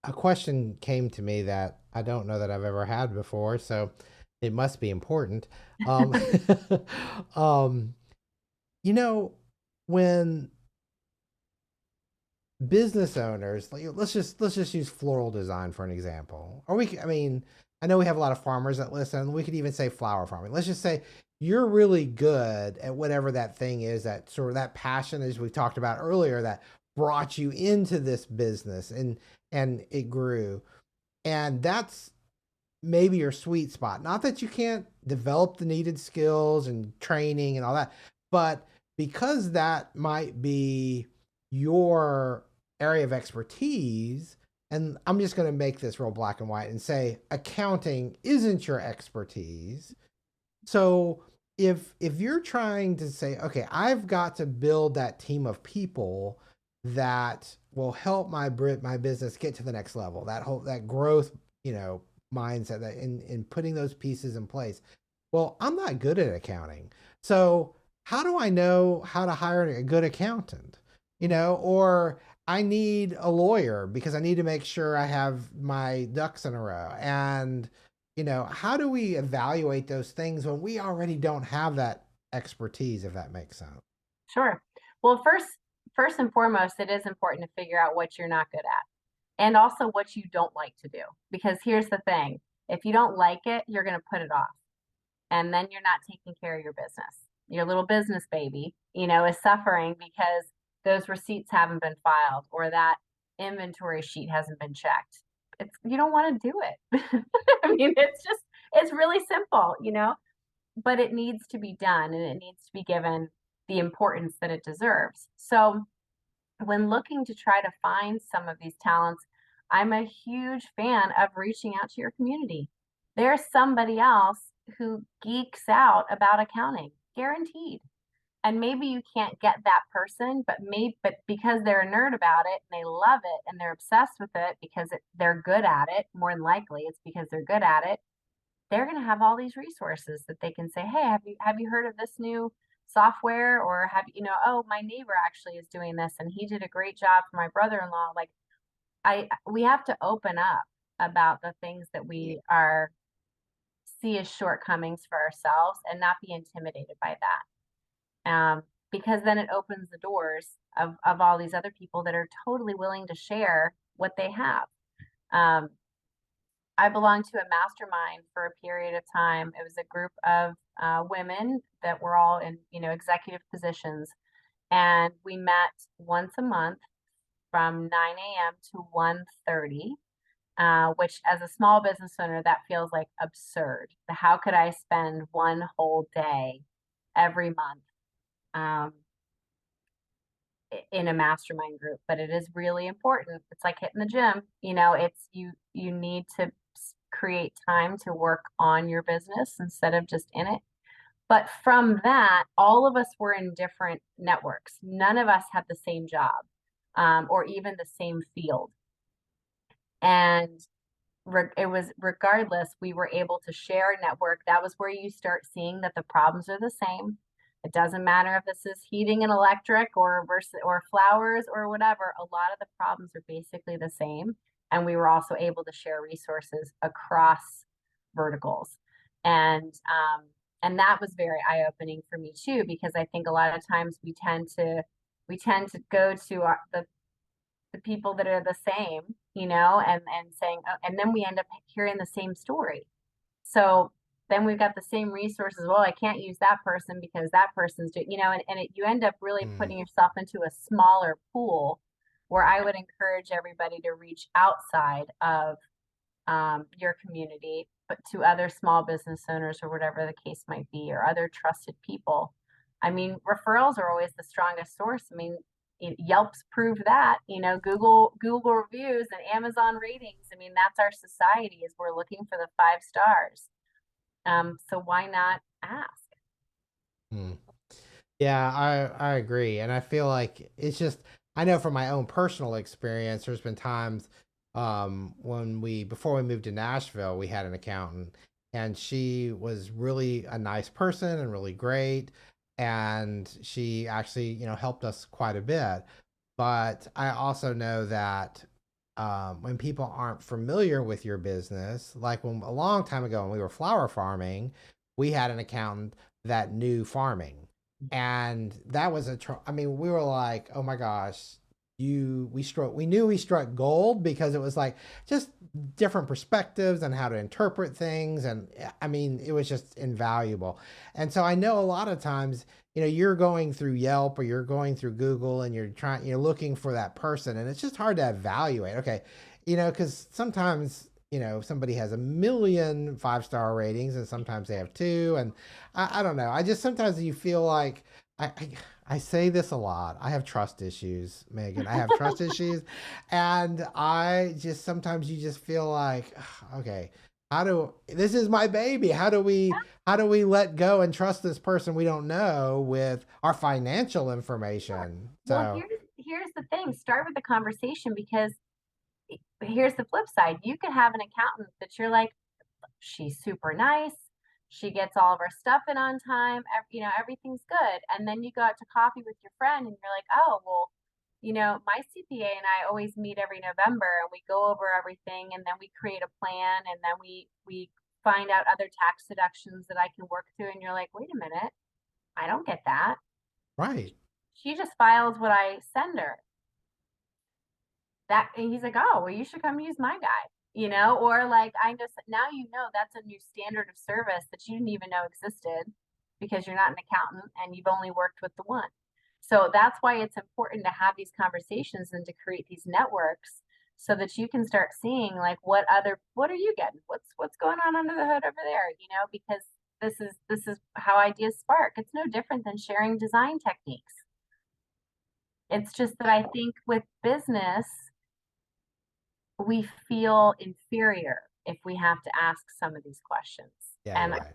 a question came to me that I don't know that I've ever had before, so it must be important. Um, um, you know, when business owners, like, let's just use floral design for an example, or I mean, I know we have a lot of farmers that listen. We could even say flower farming. Let's just say you're really good at whatever that thing is, that sort of that passion, as we talked about earlier, that brought you into this business and it grew. And that's maybe your sweet spot. Not that you can't develop the needed skills and training and all that, but because that might be your area of expertise, and I'm just going to make this real black and white and say accounting isn't your expertise. So if you're trying to say, okay, I've got to build that team of people that will help my business get to the next level. That growth, you know, mindset, that in putting those pieces in place. Well, I'm not good at accounting. So, how do I know how to hire a good accountant? You know, or I need a lawyer because I need to make sure I have my ducks in a row. And, you know, how do we evaluate those things when we already don't have that expertise, if that makes sense?
Sure. Well, first and foremost, it is important to figure out what you're not good at and also what you don't like to do. Because here's the thing, if you don't like it, you're going to put it off. And then you're not taking care of your business. Your little business baby, is suffering because those receipts haven't been filed or that inventory sheet hasn't been checked. You don't want to do it. I mean, it's really simple, but it needs to be done and it needs to be given the importance that it deserves. So when looking to try to find some of these talents, I'm a huge fan of reaching out to your community. There's somebody else who geeks out about accounting, guaranteed. And maybe you can't get that person, but because they're a nerd about it and they love it and they're obsessed with it because they're good at it, more than likely it's because they're good at it. They're going to have all these resources that they can say, "Hey, have you heard of this new software?" Or "Oh, my neighbor actually is doing this and he did a great job for my brother-in-law." Like we have to open up about the things that we are see as shortcomings for ourselves and not be intimidated by that. Because then it opens the doors of all these other people that are totally willing to share what they have. Um, I belonged to a mastermind for a period of time. It was a group of women that were all in, executive positions, and we met once a month from 9 a.m. to 1:30. Which, as a small business owner, that feels like absurd. How could I spend one whole day every month um, in a mastermind group? But it is really important. It's like hitting the gym. It's you need to create time to work on your business instead of just in it. But from that, all of us were in different networks. None of us had the same job or even the same field. And it was regardless, we were able to share a network. That was where you start seeing that the problems are the same. It doesn't matter if this is heating and electric or flowers or whatever. A lot of the problems are basically the same. And we were also able to share resources across verticals. And that was very eye-opening for me too, because I think a lot of times we tend to go to the people that are the same, and saying, oh, and then we end up hearing the same story. So then we've got the same resources. Well, I can't use that person because that person's doing, you end up really
Mm.
putting yourself into a smaller pool where I would encourage everybody to reach outside of your community, but to other small business owners or whatever the case might be, or other trusted people. I mean, referrals are always the strongest source. I mean, Yelp's proved that, Google reviews and Amazon ratings. I mean, that's our society is we're looking for the 5 stars. So why not ask?
Mm. Yeah, I agree, and I feel like it's just I know from my own personal experience, there's been times when we before we moved to Nashville, we had an accountant, and she was really a nice person and really great, and she actually helped us quite a bit. But I also know that when people aren't familiar with your business, like when a long time ago when we were flower farming, we had an accountant that knew farming, and that was I mean, we were like, oh my gosh, we knew we struck gold because it was like just different perspectives and how to interpret things, and I mean, it was just invaluable. And so I know a lot of times, you're going through Yelp or you're going through Google and you're looking for that person, and it's just hard to evaluate. Okay, because sometimes somebody has a million 5-star ratings and sometimes they have two, and I don't know. I just sometimes you feel like I say this a lot. I have trust issues, Megan. I have trust issues, and I just sometimes you just feel like, okay, this is my baby. How do we let go and trust this person we don't know with our financial information?
Well,
So,
here's here's the thing, start with the conversation, because here's the flip side. You could have an accountant that you're like, she's super nice. She gets all of our stuff in on time. Everything's good. And then you go out to coffee with your friend and you're like, oh, well, my CPA and I always meet every November and we go over everything, and then we create a plan, and then we find out other tax deductions that I can work through. And you're like, wait a minute, I don't get that.
Right.
She just files what I send her. And he's like, oh, well, you should come use my guy, or like, I just, now, that's a new standard of service that you didn't even know existed, because you're not an accountant and you've only worked with the one. So that's why it's important to have these conversations and to create these networks, so that you can start seeing like, what are you getting? What's going on under the hood over there? Because this is how ideas spark. It's no different than sharing design techniques. It's just that I think with business, we feel inferior if we have to ask some of these questions.
Yeah,
And
you're right.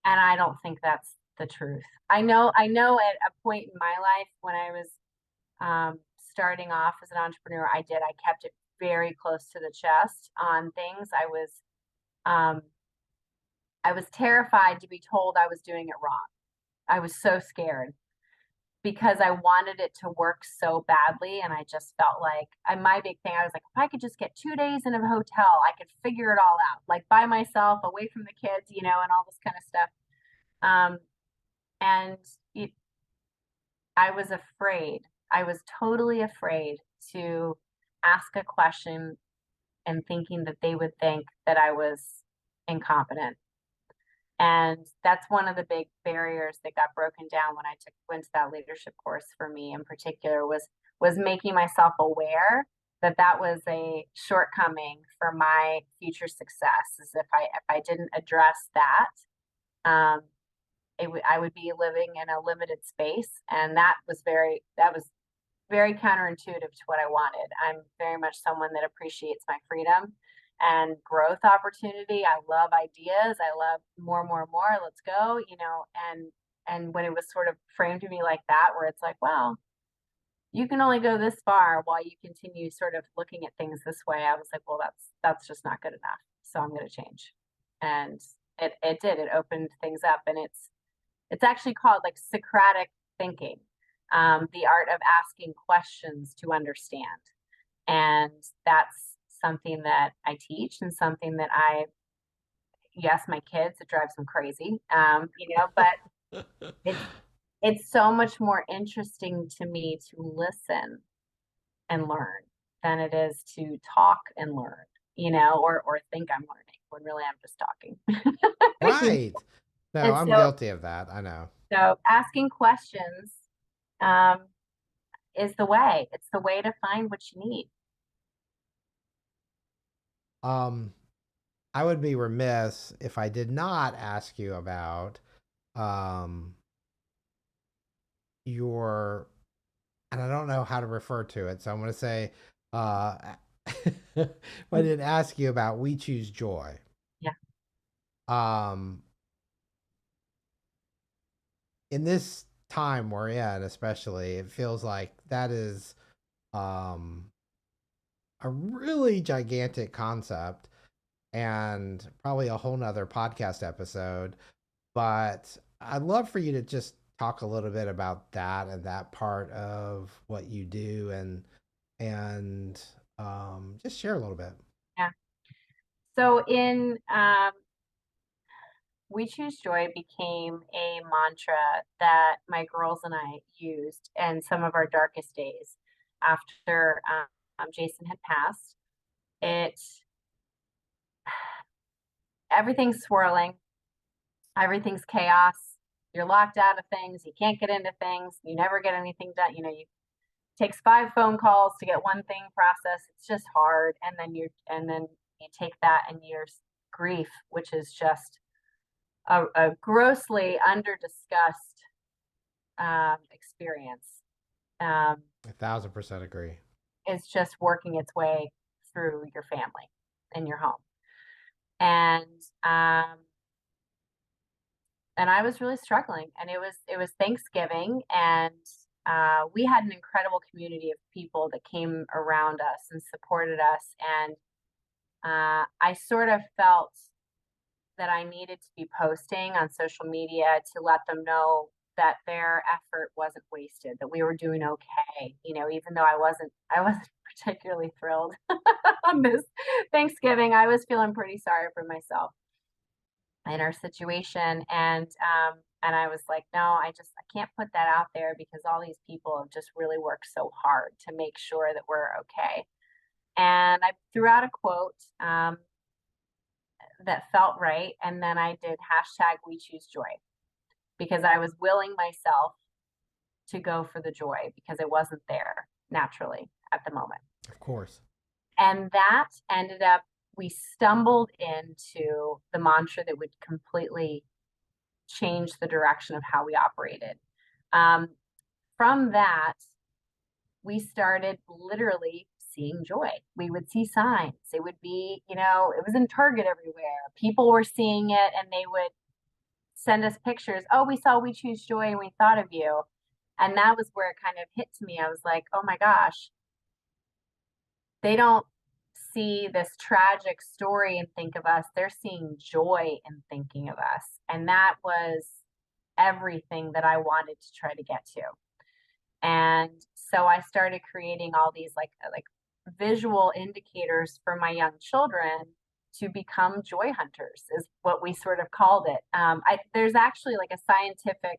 and I don't think that's the truth. I know at a point in my life when I was starting off as an entrepreneur, I kept it very close to the chest on things. Um, I was terrified to be told I was doing it wrong. I was so scared, because I wanted it to work so badly. And I just felt like, my big thing, I was like, if I could just get 2 days in a hotel, I could figure it all out, like by myself, away from the kids, and all this kind of stuff. And it, I was afraid. I was totally afraid to ask a question and thinking that they would think that I was incompetent. And that's one of the big barriers that got broken down when I went to that leadership course, for me in particular, was making myself aware that that was a shortcoming for my future success. Is if I didn't address that, I would be living in a limited space, and that was very counterintuitive to what I wanted. I'm very much someone that appreciates my freedom and growth opportunity. I love ideas. I love more, more, more. Let's go. And when it was sort of framed to me like that, where it's like, well, you can only go this far while you continue sort of looking at things this way. I was like, well, that's just not good enough. So I'm going to change. And it did. It opened things up, and it's actually called like Socratic thinking, the art of asking questions to understand. And that's something that I teach, and something that yes, my kids, it drives them crazy. But it's, it's so much more interesting to me to listen and learn than it is to talk and learn, or think I'm learning when really I'm just talking.
Right. No,
And
I'm
so,
guilty of that. I know.
asking questions, um, is the way. It's the way to find what you need.
Um, I would be remiss if I did not ask you about um your, and I don't know how to refer to it, so I'm going to say, uh, I didn't ask you about We Choose Joy.
Yeah.
Um, in this time we're in, especially, it feels like that is um, a really gigantic concept, and probably a whole nother podcast episode. But I'd love for you to just talk a little bit about that and that part of what you do, and just share a little bit.
Yeah. So in We Choose Joy became a mantra that my girls and I used in some of our darkest days after Jason had passed. It Everything's swirling, everything's chaos. You're locked out of things. You can't get into things. You never get anything done. It takes 5 phone calls to get one thing processed. It's just hard. And then you take that and your grief, which is just a grossly under discussed experience. Um,
1,000% agree.
is just working its way through your family and your home. And um, and I was really struggling. And it was Thanksgiving, and we had an incredible community of people that came around us and supported us. And I sort of felt that I needed to be posting on social media to let them know that their effort wasn't wasted, that we were doing okay. Even though I wasn't particularly thrilled on this Thanksgiving, I was feeling pretty sorry for myself in our situation. And I was like, no, I can't put that out there because all these people have just really worked so hard to make sure that we're okay. And I threw out a quote that felt right. And then I did hashtag we choose joy because I was willing myself to go for the joy because it wasn't there naturally at the moment.
Of course.
And that ended up, we stumbled into the mantra that would completely change the direction of how we operated. Um, from that, we started literally seeing joy. We would see signs. It would be, it was in Target everywhere. People were seeing it and they would send us pictures. Oh, we saw We Choose Joy and we thought of you. And that was where it kind of hit to me. I was like, oh my gosh, they don't see this tragic story and think of us. They're seeing joy in thinking of us. And that was everything that I wanted to try to get to. And so I started creating all these like visual indicators for my young children to become joy hunters is what we sort of called it. There's actually like a scientific,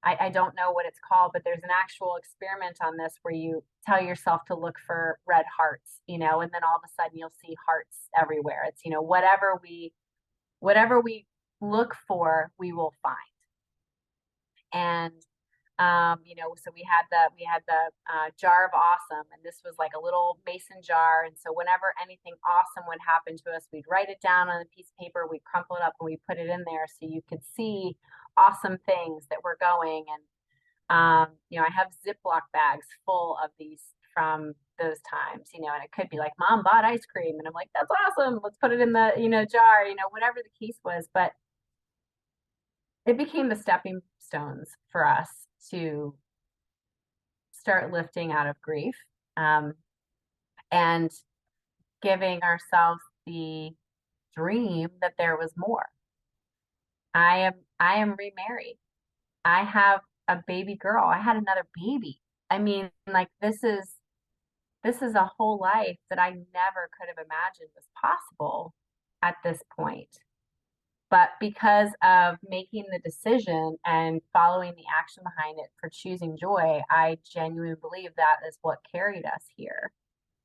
I don't know what it's called, but there's an actual experiment on this where you tell yourself to look for red hearts, and then all of a sudden you'll see hearts everywhere. It's, whatever we look for, we will find. And so we had the jar of awesome, and this was like a little mason jar. And so whenever anything awesome would happen to us, we'd write it down on a piece of paper, we'd crumple it up, and we put it in there so you could see awesome things that were going. And I have Ziploc bags full of these from those times, and it could be like mom bought ice cream, and I'm like, that's awesome. Let's put it in the jar, whatever the case was, but it became the stepping stones for us to start lifting out of grief, and giving ourselves the dream that there was more. I am remarried. I have a baby girl. I had another baby. I mean, like this is a whole life that I never could have imagined was possible at this point. But because of making the decision and following the action behind it for choosing joy, I genuinely believe that is what carried us here.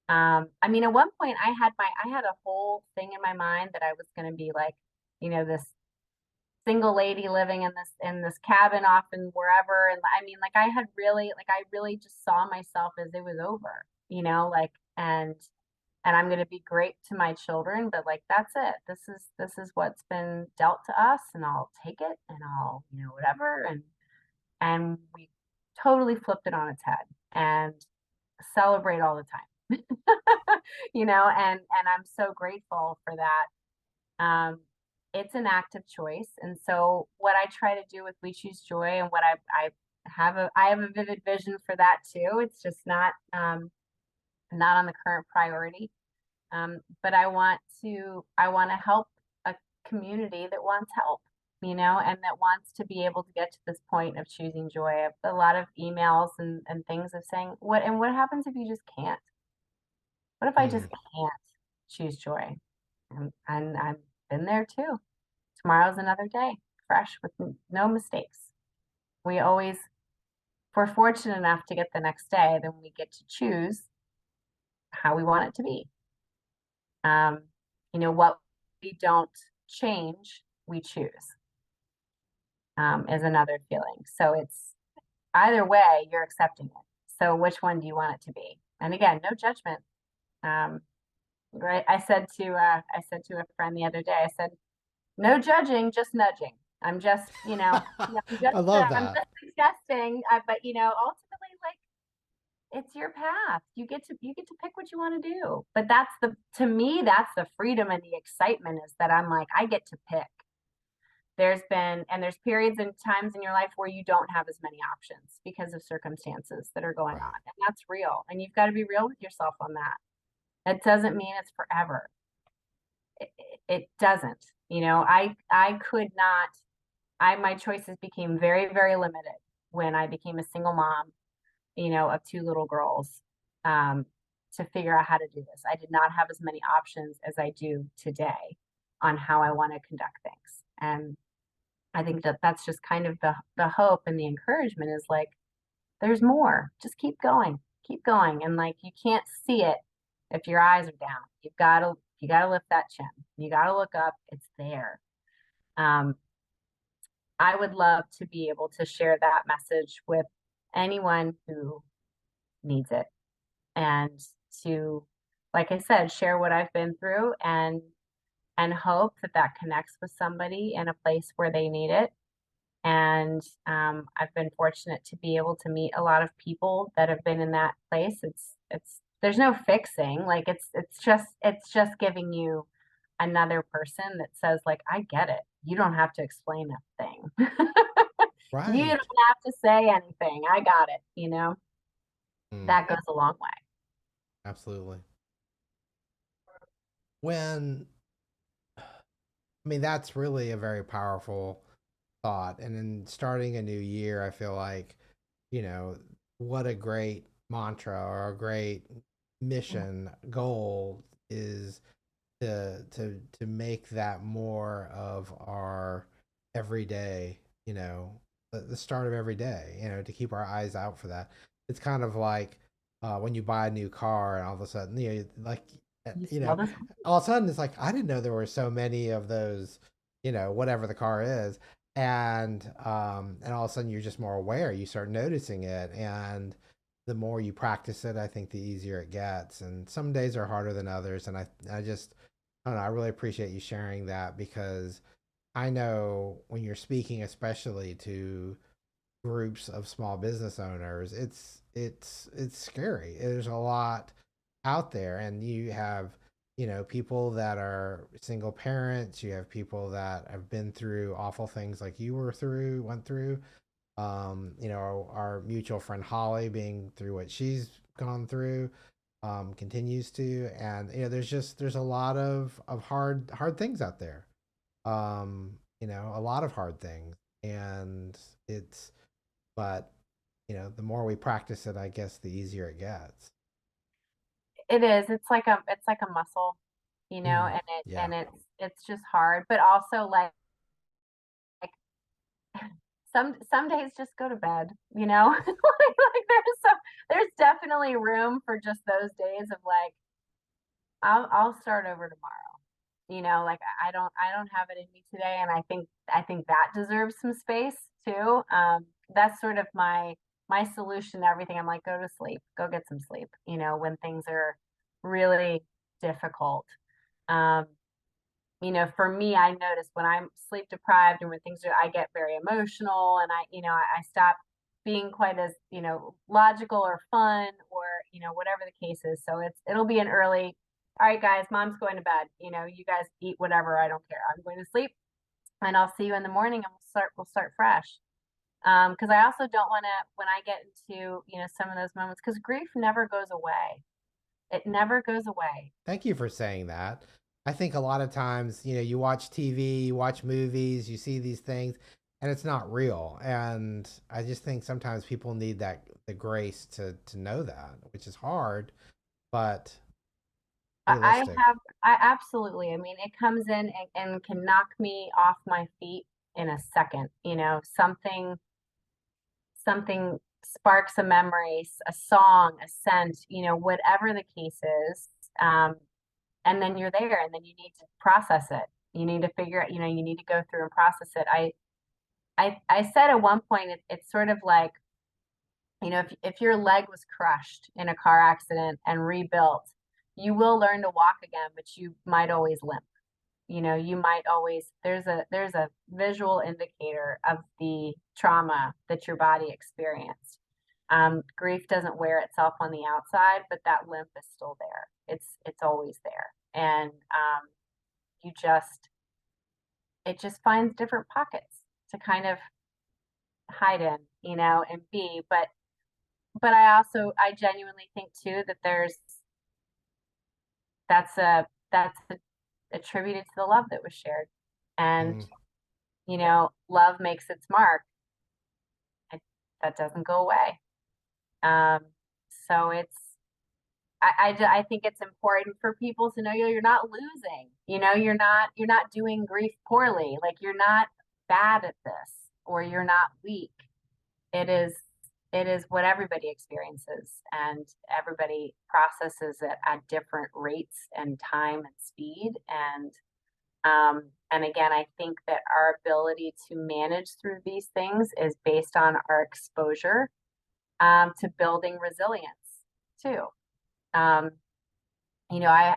I mean, at one point I had a whole thing in my mind that I was going to be like, this single lady living in this cabin off in wherever. And I mean, like I really just saw myself as it was over, and I'm going to be great to my children, but like that's it. This is what's been dealt to us, and I'll take it, and I'll whatever. And we totally flipped it on its head and celebrate all the time. And I'm so grateful for that. It's an active choice, and so what I try to do with We Choose Joy, and what I have a vivid vision for that too. It's just not on the current priority. But I want to help a community that wants help, and that wants to be able to get to this point of choosing joy. I have a lot of emails and things of saying, what happens if you just can't? What if I just can't choose joy? And I've been there too. Tomorrow's another day, fresh with no mistakes. If we're fortunate enough to get the next day, then we get to choose how we want it to be. What we don't change, we choose, is another feeling. So it's either way, you're accepting it. So which one do you want it to be? And again, no judgment. Right? I said to a friend the other day, I said, no judging, just nudging. I'm just,
I love
I'm
that.
just suggesting, but ultimately, like, it's your path. You get to pick what you want to do. But to me, that's the freedom and the excitement, is that I'm like, I get to pick. there's periods and times in your life where you don't have as many options because of circumstances that are going on.
Right.
And that's real. And you've got to be real with yourself on that. That doesn't mean it's forever. It doesn't. I could not, my choices became very, very limited when I became a single mom, of two little girls, um, to figure out how to do this. I did not have as many options as I do today on how I want to conduct things. And I think that that's just kind of the hope and the encouragement is like, there's more. Just keep going. And like, you can't see it if your eyes are down. You gotta lift that chin. You gotta look up. It's there. Um, I would love to be able to share that message with anyone who needs it and to, like I said, share what I've been through and hope that that connects with somebody in a place where they need it. And I've been fortunate to be able to meet a lot of people that have been in that place. There's no fixing. Like it's just giving you another person that says like, I get it. You don't have to explain a thing. You don't
Right.
have to say anything. I got it,
Mm,
that goes a long way.
absolutely. When, I mean, that's really a very powerful thought. And in starting a new year, I feel like, you know, what a great mantra or a great mission goal is to make that more of our everyday, the start of every day, to keep our eyes out for that. It's kind of like when you buy a new car and all of a sudden, like,
You
you
smell
know,
this?
all of a sudden it's like, I didn't know there were so many of those, whatever the car is. And all of a sudden you're just more aware, you start noticing it. And the more you practice it, I think the easier it gets. And some days are harder than others. And I just, I don't know. I really appreciate you sharing that because I know when you're speaking, especially to groups of small business owners, it's scary. There's a lot out there, and you have people that are single parents. You have people that have been through awful things like you went through. Our mutual friend Holly being through what she's gone through, continues to, and there's a lot of hard things out there. A lot of hard things, and it's but the more we practice it, I guess the easier it gets.
It is. It's like a muscle,
Mm,
and it
yeah.
and it's just hard, but also like some days just go to bed, like there's definitely room for just those days of like I'll start over tomorrow. Like I don't have it in me today, and I think that deserves some space too. That's sort of my solution to everything. I'm like, go to sleep, go get some sleep, when things are really difficult. Um, for me, I notice when I'm sleep deprived and when things are, I get very emotional and I stop being quite as, logical or fun or, whatever the case is. So it'll be an early, all right, guys, mom's going to bed. You guys eat whatever. I don't care. I'm going to sleep and I'll see you in the morning and we'll start fresh. Because I also don't want to, when I get into, some of those moments, because grief never goes away. It never goes away.
Thank you for saying that. I think a lot of times, you watch TV, you watch movies, you see these things, and it's not real. And I just think sometimes people need the grace to know that, which is hard, but
I
realistic.
have, I absolutely, I mean, it comes in and can knock me off my feet in a second, something sparks a memory, a song, a scent, whatever the case is. Um, and then you're there and then you need to process it. You need to figure out, you need to go through and process it. I said at one point, it's sort of like, if your leg was crushed in a car accident and rebuilt, you will learn to walk again, but you might always limp. You might always, there's a visual indicator of the trauma that your body experienced. Grief doesn't wear itself on the outside, but that limp is still there. It's always there. And you just it just finds different pockets to kind of hide in, and be. But I genuinely think too that that's attributed to the love that was shared. And,
Mm.
love makes its mark. It, that doesn't go away. Um, so I think it's important for people to know you're not losing. You're not doing grief poorly. Like you're not bad at this or you're not weak. It is it is what everybody experiences and everybody processes it at different rates and time and speed. And again, I think that our ability to manage through these things is based on our exposure to building resilience too. Um, I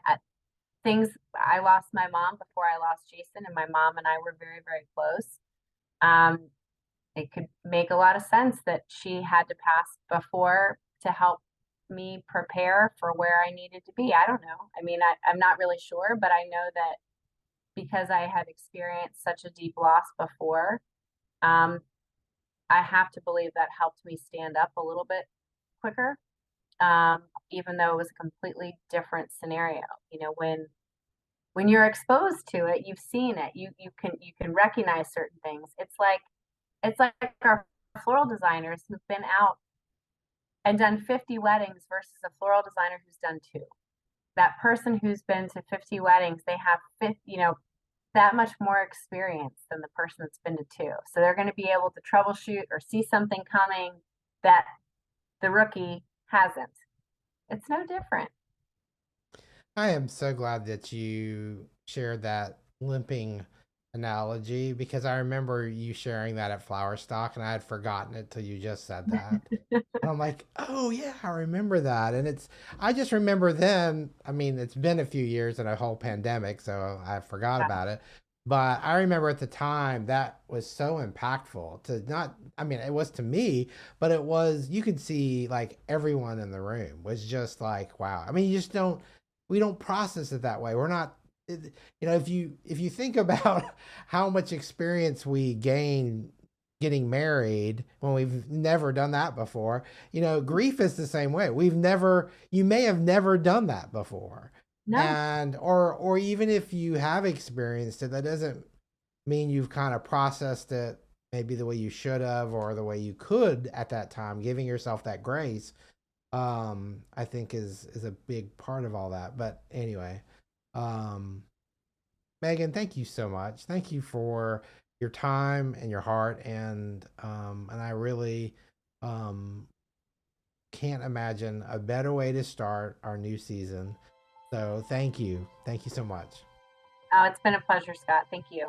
lost my mom before I lost Jason, and my mom and I were very, very close. Um, it could make a lot of sense that she had to pass before to help me prepare for where I needed to be. I don't know. I mean, I'm not really sure, but I know that because I had experienced such a deep loss before, um, I have to believe that helped me stand up a little bit quicker, even though it was a completely different scenario. When you're exposed to it, you've seen it. You can recognize certain things. It's like our floral designers who've been out and done 50 weddings versus a floral designer who's done two. That person who's been to 50 weddings, they have 50, that much more experience than the person that's been to two. So they're going to be able to troubleshoot or see something coming that the rookie hasn't. It's no different.
I am so glad that you shared that limping analogy because I remember you sharing that at Flower Stock and I had forgotten it till you just said that. And I'm like, oh yeah, I remember that. And I just remember then, I mean, it's been a few years and a whole pandemic, so I forgot
Yeah.
about it. But I remember at the time that was so impactful to not, I mean, it was to me, but it was, you could see like everyone in the room was just like, wow. I mean, you just don't, we don't process it that way. We're not, if you think about how much experience we gain getting married when we've never done that before, grief is the same way. You may have never done that before.
No,
And or even if you have experienced it, that doesn't mean you've kind of processed it maybe the way you should have or the way you could at that time. Giving yourself that grace, I think is a big part of all that. But anyway, um Megan, thank you so much. Thank you for your time and your heart, and I really um, can't imagine a better way to start our new season. So thank you so much.
oh, it's been a pleasure, Scott. Thank you.